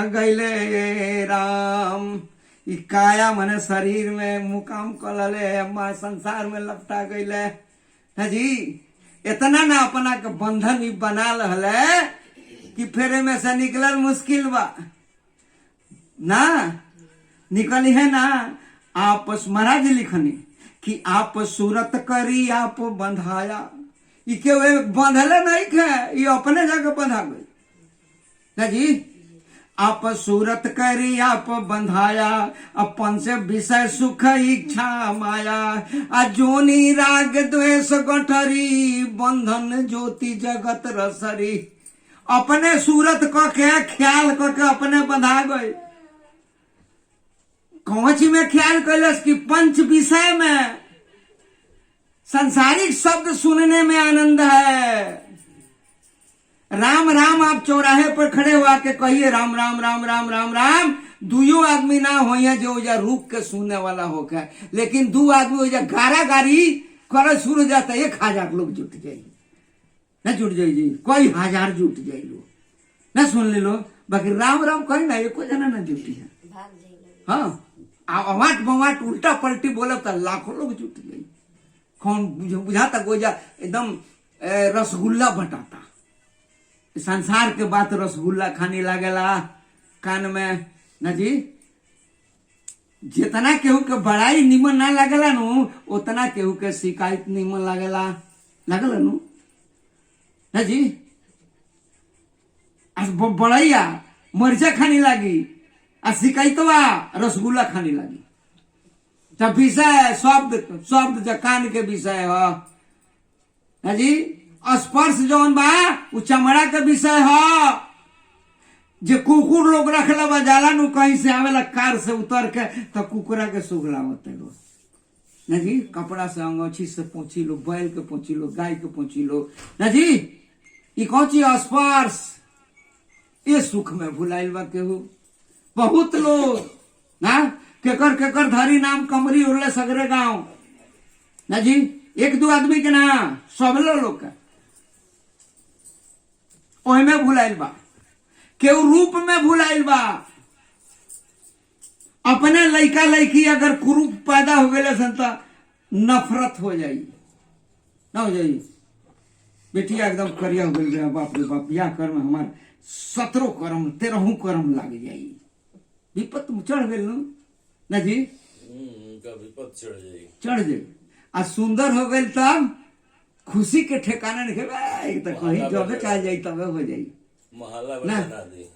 गईले राम। ई काया मने शरीर में मुकाम कलले, संसार में लपटा गईले ना जी। इतना ना अपना के बंधन भी बना लहले कि फेरे में से निकलल मुश्किल बा ना। निकली है ना। आपस महाराज लिखनी कि आप सूरत करी आप बंधाया। इके वे बंधले नहीं खे, ये अपने जगह बंधा गई ना जी। आप सूरत करी आप बंधाया, अपन से विषय सुख इच्छा माया। जोनी राग द्वेष गठरी, बंधन ज्योति जगत रसरी। अपने सूरत क के ख्याल क के अपने बंधा गए। कौची में ख्याल कैलस कि पंच विषय में सांसारिक शब्द सुनने में आनंद है। राम राम आप चौराहे पर खड़े हुआ के कहिए राम राम राम राम राम राम। दुयो आदमी ना हो जो जा रुक के सुनने वाला होकर, लेकिन दो आदमी हो जा गारा गारी कर शुरू जाता, 1000 लोग जुट जाइए ना। जुट जाइए, कोई 1000 जुट जाइए लो ना, सुन ले लो। बाकी राम राम कही ना एको जना ना जुटी है। हाँ, अवाट बवाट उल्टा पलटी बोले तो लाखों लोग जुट गई। कौन बुझाता गोजा एकदम रसगुल्ला बटाता। संसार के बात रसगुल्ला खाने लागेला कान में ना जी। जितना केहू के बड़ाई निमन ना लगला नु उतना केहू के शिकायत निमन लगला नु ना जी। बड़ैया मरचा खानी लागी आ शिकायतवा रसगुल्ला खानी लागी। तब विषय शब्द शब्द कान के विषय हो ना जी। स्पर्श जौन बा उ चमड़ा के विषय हो। जे कुकुर लोग रखला बा जाला नु कहीं से आवेला कार से उतर के तो कुकुरा के सुगला होते लो ना जी। कपड़ा से अंगोछी से पोंछी लो, बैल के पोंछी लो, गाय के पोंछी लो ना जी। ई कौन चीज स्पर्श ये सुख में भुलाइल बा केहू। बहुत लोग ना केकर केकर धरी नाम कमरी उड़ले सगरे गांव ना जी। एक दो आदमी के ना सब लोग का ओही में भुलाइल बा। केहू रूप में भुलाइल बा। अपने लड़का लड़की अगर कुरूप पैदा हो गए सन तो नफरत हो जाई ना हो जाई। बेटिया एकदम करिया हो गई, बाप रे बाप, या कर्म हमार 17 कर्म 13 कर्म लाग जाई। विपत चढ़ गई ना जी। विपत चढ़ जाई आ सुंदर हो गई तब खुशी के ठिकाना नहीं है। तो कहीं जब चाह जाई तब हो जाई महला ना बना दे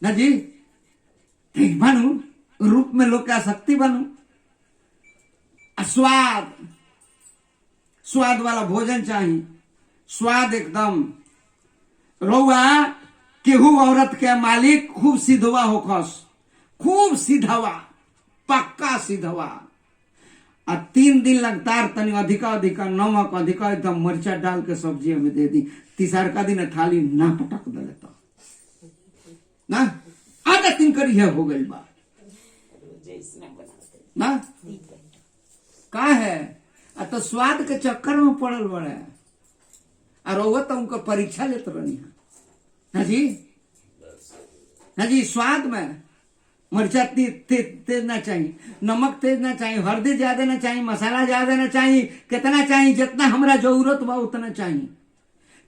ना जी। ठीक बनू रूप में लोग का शक्ति बनू। स्वाद स्वाद वाला भोजन चाहिए। स्वाद एकदम रहुआ केहू औरत के मालिक खूब सीधवा होखस, खूब सीधवा, पक्का सीधवा। आ 3 दिन लगातार तनी अधिका अधिका नमक अधिका एकदम मरचा डाल के सब्जी में दे दी। तीसरका दिन थाली ना पटक दे तो ना आधा 3 करी हो गई बा ना। का है आ तो स्वाद के चक्कर में पड़ल बड़े। और वो तो उनका परीक्षा लेते रहनी है ना जी। ना जी स्वाद में मरचा तेज ना चाहिए, नमक तेज ना चाहिए, हल्दी ज्यादा ना चाहिए, मसाला ज्यादा ना चाहिए। कितना चाहिए? जितना हमरा जरूरत बा उतना चाहिए।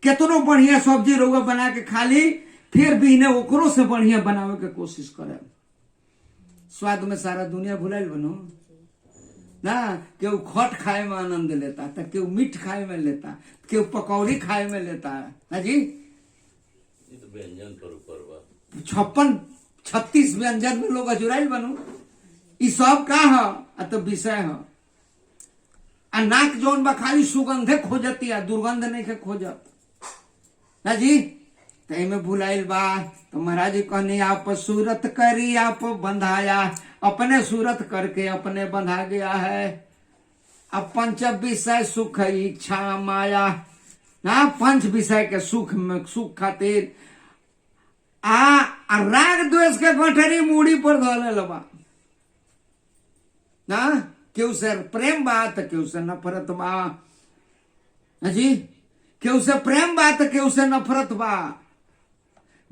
कितनो बढ़िया सब्जी रउआ बना के खा ली फिर भी इन्हें ओकरो से बढ़िया बनावे के कोशिश करे। स्वाद में सारा दुनिया भुलाइल बनो ना। केहू खट खाए में आनंद लेता तो केहू मीठ खाए में लेता, केहू पकौड़ी खाए में लेता ना जी। व्यंजन पर ऊपर बा 36 व्यंजन में लोग अजुराइल बनो। ई सब का है तो विषय है। आ नाक जौन बा खाली सुगंधे खोजती है, दुर्गंध नहीं के खोजत ना जी। तो इनमें भुलाइल बा। तो महाराज जी कहने आप सूरत करी आप बंधाया, अपने सूरत करके अपने बंधा गया है। अब 5 विषय सुख इच्छा माया ना। 5 विषय के सुख में सुख खातिर आ राग द्वेष के गठरी मूड़ी पर धोले लबा ना। केहू से प्रेम बात केहू से नफरत बा ना जी। केहू से प्रेम बात केहू से नफरत बा।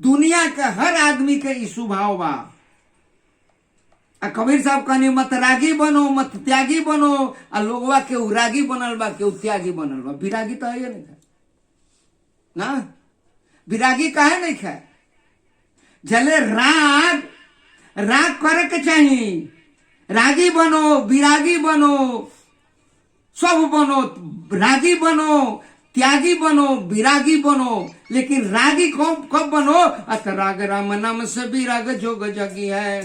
दुनिया के हर आदमी के ई स्वभाव बा। कबीर साहब कहनी मत रागी बनो मत त्यागी बनो। आ लोगवा केहू रागी बनल बा केहू त्यागी बनल बा। विरागी तो है नहीं ना। विरागी काहे नहीं खाए? जले राग राग करे के चाहिए। रागी बनो, विरागी बनो, सब बनो। रागी बनो, त्यागी बनो, विरागी बनो। लेकिन रागी कब बनो? अत राग राम नाम से विराग जोग जगी है।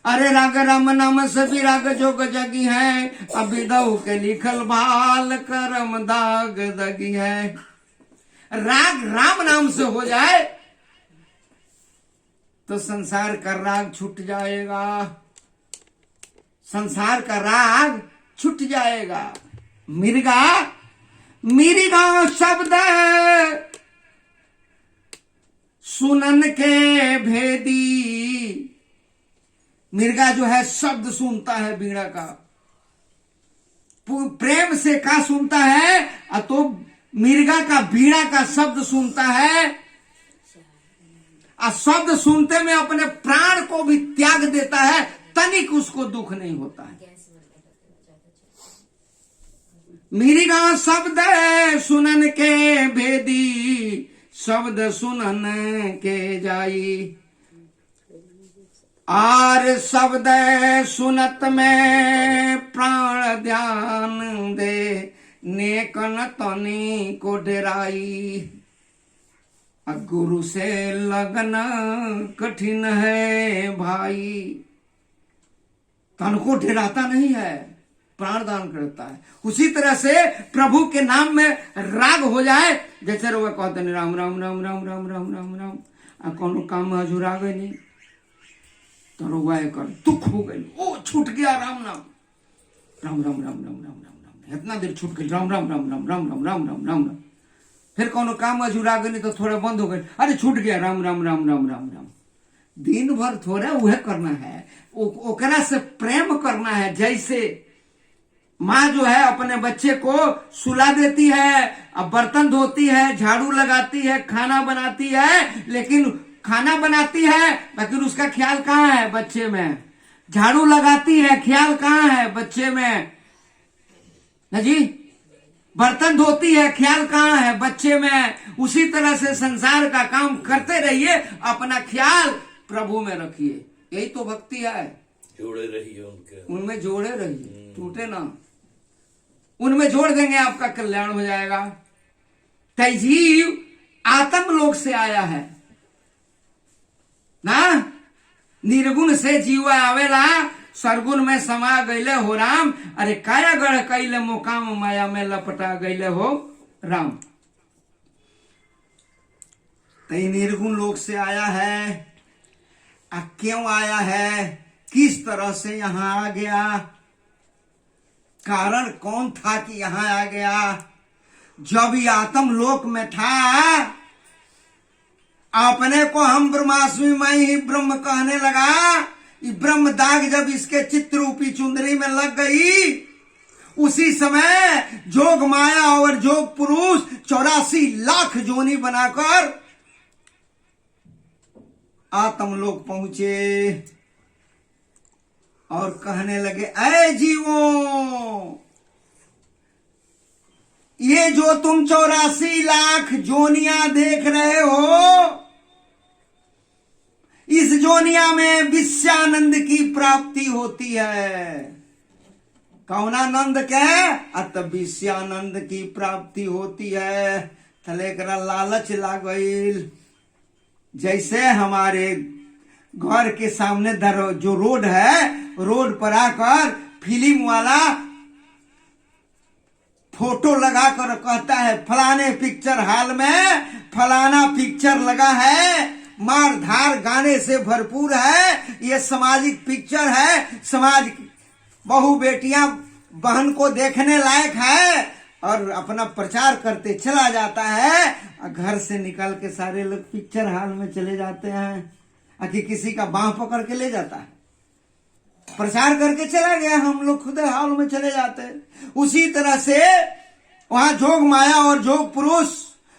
अरे राग राम नाम से विराग जोग जगी है। अब विदहु के लिखल भाल करम दाग दगी है। राग राम नाम से हो जाए तो संसार का राग छूट जाएगा। संसार का राग छूट जाएगा। मिर्गा मिर्गा शब्द सुनन के भेदी। मिर्गा जो है शब्द सुनता है बीड़ा का। प्रेम से का सुनता है तो मिर्गा का बीड़ा का शब्द सुनता है। और शब्द सुनते में अपने प्राण को भी त्याग देता है। तनिक उसको दुख नहीं होता है। मिर्गा शब्द सुनन के भेदी, शब्द सुनन के जाई। आर शब्द सुनत में प्राण ध्यान दे, नेकन तनी को डराई। गुरु से लगना कठिन है भाई। तन को डराता नहीं है, प्राण दान करता है। उसी तरह से प्रभु के नाम में राग हो जाए, जैसे वो कहते हैं राम राम राम राम राम राम राम राम, कोनो काम में हजूरा गए नहीं तो रोवा कर दुख हो गई, ओ छूट गया राम नाम, राम राम राम राम राम राम राम, इतना देर छूट गई, राम राम राम राम राम राम राम राम राम। फिर कोनो काम अधूरा गई तो थोड़ा बंद हो गए, अरे छूट गया राम राम राम राम राम राम। दिन भर थोड़ा वह करना है, ओकरा से प्रेम करना है। जैसे माँ जो है अपने बच्चे को सुला देती है, अब बर्तन धोती है, झाड़ू लगाती है, खाना बनाती है, लेकिन खाना बनाती है लेकिन उसका ख्याल कहाँ है बच्चे में। झाड़ू लगाती है, ख्याल कहाँ है बच्चे में, है जी। बर्तन धोती है, ख्याल कहाँ है बच्चे में। उसी तरह से संसार का काम करते रहिए, अपना ख्याल प्रभु में रखिए, यही तो भक्ति है। जोड़े रहिए उनके, उनमें जोड़े रहिए, टूटे ना। उनमें जोड़ देंगे आपका कल्याण हो जाएगा। तैजीव आत्म लोक से आया है ना, निर्गुण से जीवा आवेला, सरगुण में समा गईले हो राम। अरे काया गढ़ कैले मुकाम माया में लपटा गईले हो राम। तई निर्गुण लोक से आया है। क्यों आया है, किस तरह से यहां आ गया, कारण कौन था कि यहां आ गया। जब ये आत्म लोक में था, अपने को हम ब्रह्मास्मि मैं ही ब्रह्म कहने लगा। ये ब्रह्म दाग जब इसके चित्र रूपी चुंदरी में लग गई, उसी समय जोग माया और जोग पुरुष 84 लाख जोनी बनाकर आत्मलोक पहुंचे और कहने लगे, ऐ जीवों, ये जो तुम 84 लाख जोनियां देख रहे हो, इस जोनिया में विषयानंद की प्राप्ति होती है। कौनानंद क्या, अत विषयानंद की प्राप्ति होती है। थले करा लालच लागल। जैसे हमारे घर के सामने जो रोड है, रोड पर आकर फिल्म वाला फोटो लगाकर कहता है फलाने पिक्चर हॉल में फलाना पिक्चर लगा है, मार धार गाने से भरपूर है, ये सामाजिक पिक्चर है, समाज बहू बेटियां बहन को देखने लायक है, और अपना प्रचार करते चला जाता है। घर से निकल के सारे लोग पिक्चर हॉल में चले जाते हैं, कि किसी का बांह पकड़ के ले जाता है, प्रचार करके चला गया, हम लोग खुद हॉल में चले जाते हैं। उसी तरह से वहां जोग माया और जोग पुरुष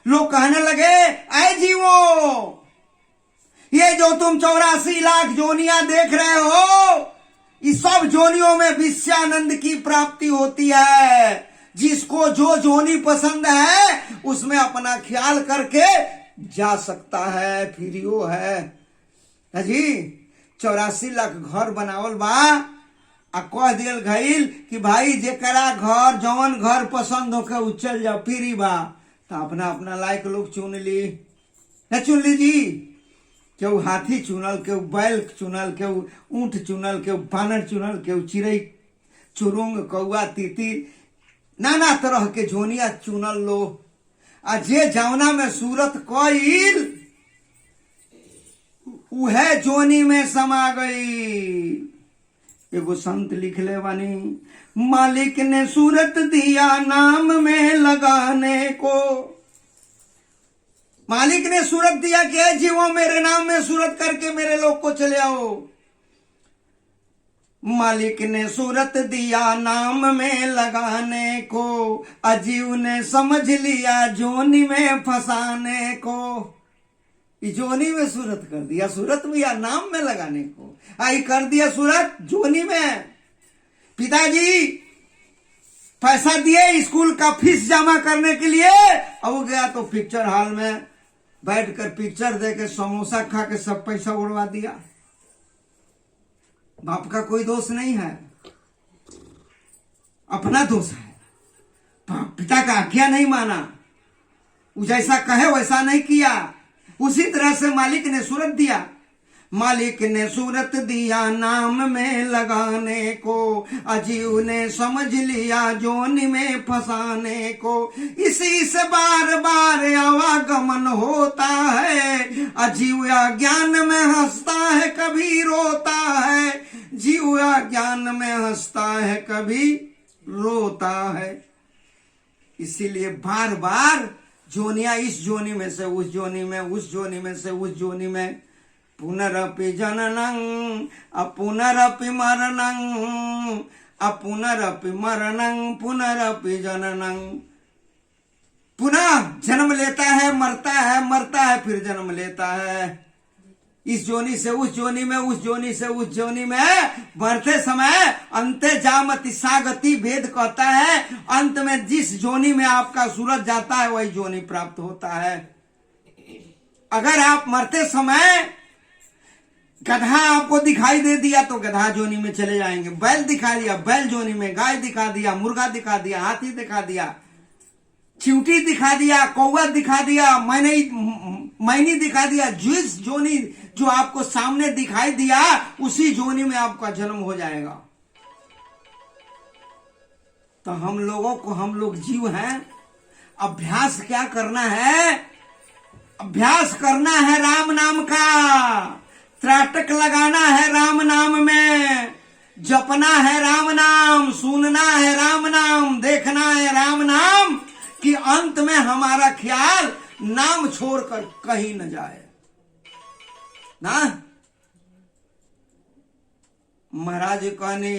लोग कहने लगे, ऐ जीवो, ये जो तुम 84 लाख जोनियां देख रहे हो, इस सब जोनियों में विषयानंद की प्राप्ति होती है। जिसको जो जोनी पसंद है उसमें अपना ख्याल करके जा सकता है, फ्रीओ है जी। 84 लाख घर बनावल बा, आ कह दियल गईल कि भाई जेकरा घर जवन घर पसंद होके उ चल जाओ, फ्री बा। तो अपना अपना लायक लोग चुन ली, न चुन लीजी। केहू हाथी चुनल, केहू बैल चुनल, केहू ऊंट चुनल, केहू बानर चुनल, केहू चिड़ै चुरुंग कौआ तीतिर, नाना तरह के जोनिया चुनल लो। आ जे जवना में सूरत कईल उहे जोनी में समा गई। एगो संत लिखले बानी, मालिक ने सूरत दिया नाम में लगाने को। मालिक ने सूरत दिया कि जीवो मेरे नाम में सूरत करके मेरे लोग को चले आओ। मालिक ने सूरत दिया नाम में लगाने को, अजीव ने समझ लिया जोनी में फंसाने को। जोनी में सूरत कर दिया, सूरत में या नाम में लगाने को, आई कर दिया सूरत जोनी में। पिताजी पैसा दिए स्कूल का फीस जमा करने के लिए, अब वो गया तो पिक्चर हॉल में बैठकर पिक्चर देके समोसा खा के सब पैसा उड़वा दिया। बाप का कोई दोष नहीं है, अपना दोष है। पिता का आज्ञा नहीं माना, वो जैसा कहे वैसा नहीं किया। उसी तरह से मालिक ने सूरत दिया, मालिक ने सूरत दिया नाम में लगाने को, अजीव ने समझ लिया जोनी में फंसाने को। इसी से बार बार आवागमन होता है, अजीव ज्ञान में हंसता है कभी रोता है, जीव ज्ञान में हंसता है कभी रोता है। इसीलिए बार बार जोनिया, इस जोनी में से उस जोनी में, उस जोनी में से उस जोनी में, पुनरपि जननं अपुनरपि मरणं, अपुनरपि मरणं पुनरपि जननं। पुनः जन्म लेता है, मरता है, मरता है, फिर जन्म लेता है। इस जोनी से उस जोनी में, उस जोनी से उस जोनी में बढ़ते समय अंते जामति सागति भेद कहता है। अंत में जिस जोनी में आपका सूरज जाता है वही जोनी प्राप्त होता है। अगर आप मरते समय गधा आपको दिखाई दे दिया तो गधा जोनी में चले जाएंगे, बैल दिखा दिया बैल जोनी में, गाय दिखा दिया, मुर्गा दिखा दिया, हाथी दिखा दिया, चिंटी दिखा दिया, कौवा दिखा दिया, मैनी दिखा दिया। जिस जोनी जो आपको सामने दिखाई दिया उसी जोनी में आपका जन्म हो जाएगा। तो हम लोगों को, हम लोग जीव हैं, अभ्यास क्या करना है? अभ्यास करना है राम नाम का, त्राटक लगाना है राम नाम में, जपना है राम नाम, सुनना है राम नाम, देखना है राम नाम, कि अंत में हमारा ख्याल नाम छोड़कर कहीं न जाए ना। महाराज कहने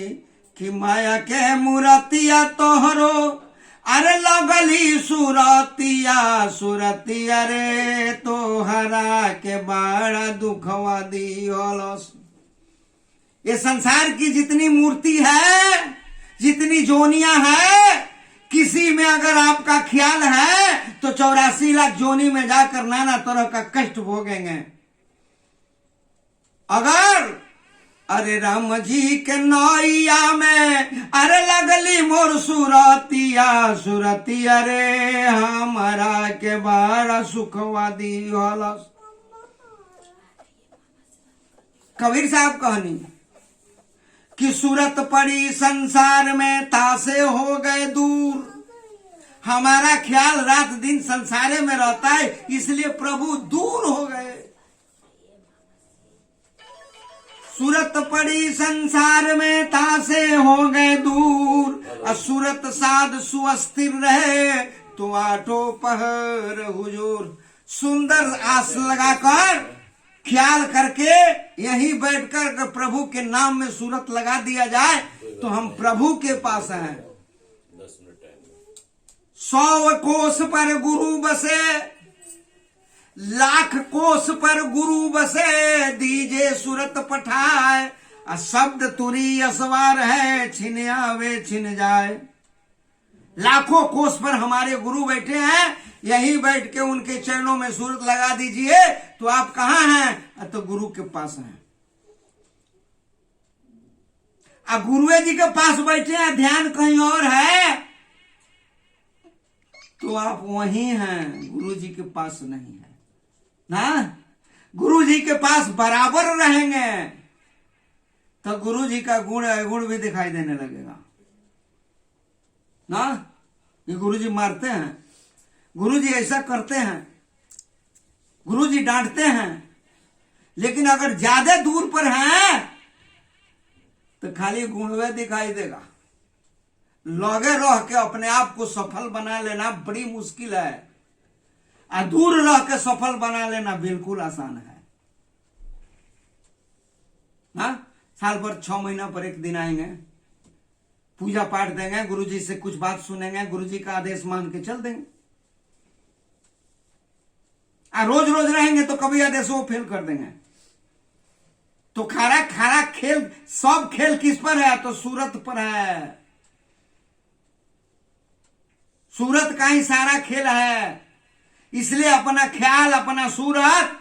कि माया के मूर्तिया तोहरो, अरे लगली सुरतिया सुरतिया रे तोहरा के बड़ा दुखवा दियोलस। ये संसार की जितनी मूर्ति है, जितनी जोनियां है, किसी में अगर आपका ख्याल है तो 84 लाख जोनी में जाकर नाना तरह का कष्ट भोगेंगे। अगर अरे राम जी के नैया में अरे लगली मोर सुरतिया सुरतिया रे हमारा के बड़ा सुखवा दियोलस। कबीर साहब कहनी कि सूरत पड़ी संसार में तासे हो गए दूर। हमारा ख्याल रात दिन संसारे में रहता है, इसलिए प्रभु दूर हो गए। सूरत पड़ी संसार में तासे हो गए दूर, असुरत साध सुअस्थिर रहे तो आठों पहर हुजूर। सुंदर आस लगाकर ख्याल करके यहीं बैठकर अगर प्रभु के नाम में सूरत लगा दिया जाए तो हम प्रभु के पास हैं। 100 कोस पर गुरु बसे, लाख कोस पर गुरु बसे, दीजे सूरत पठाए, शब्द तुरी असवार है, छिन आवे छिन जाए। लाखों कोस पर हमारे गुरु बैठे हैं, यहीं बैठ के उनके चरणों में सूरत लगा दीजिए तो आप कहां हैं? तो गुरु के पास हैं। अब गुरुए जी के पास बैठे हैं, ध्यान कहीं और है तो आप वहीं हैं, गुरु जी के पास नहीं है ना। गुरु जी के पास बराबर रहेंगे तो गुरु जी का गुण अवगुण भी दिखाई देने लगेगा ना। ये गुरु जी मारते हैं, गुरु जी ऐसा करते हैं, गुरु जी डांटते हैं, लेकिन अगर ज्यादा दूर पर हैं तो खाली गुणवे दिखाई देगा। लगे रह के अपने आप को सफल बना लेना बड़ी मुश्किल है, और दूर रह के सफल बना लेना बिल्कुल आसान है ना। साल भर 6 महीना पर एक दिन आएंगे, पूजा पाठ देंगे, गुरु जी से कुछ बात सुनेंगे, गुरु जी का आदेश मान के चल देंगे। रोज रोज रहेंगे तो कभी आदेश वो फेल कर देंगे। तो खारा खारा खेल, सब खेल किस पर है? तो सूरत पर है। सूरत का ही सारा खेल है, इसलिए अपना ख्याल, अपना सूरत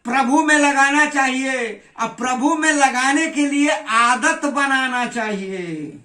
प्रभु में लगाना चाहिए। अब प्रभु में लगाने के लिए आदत बनाना चाहिए।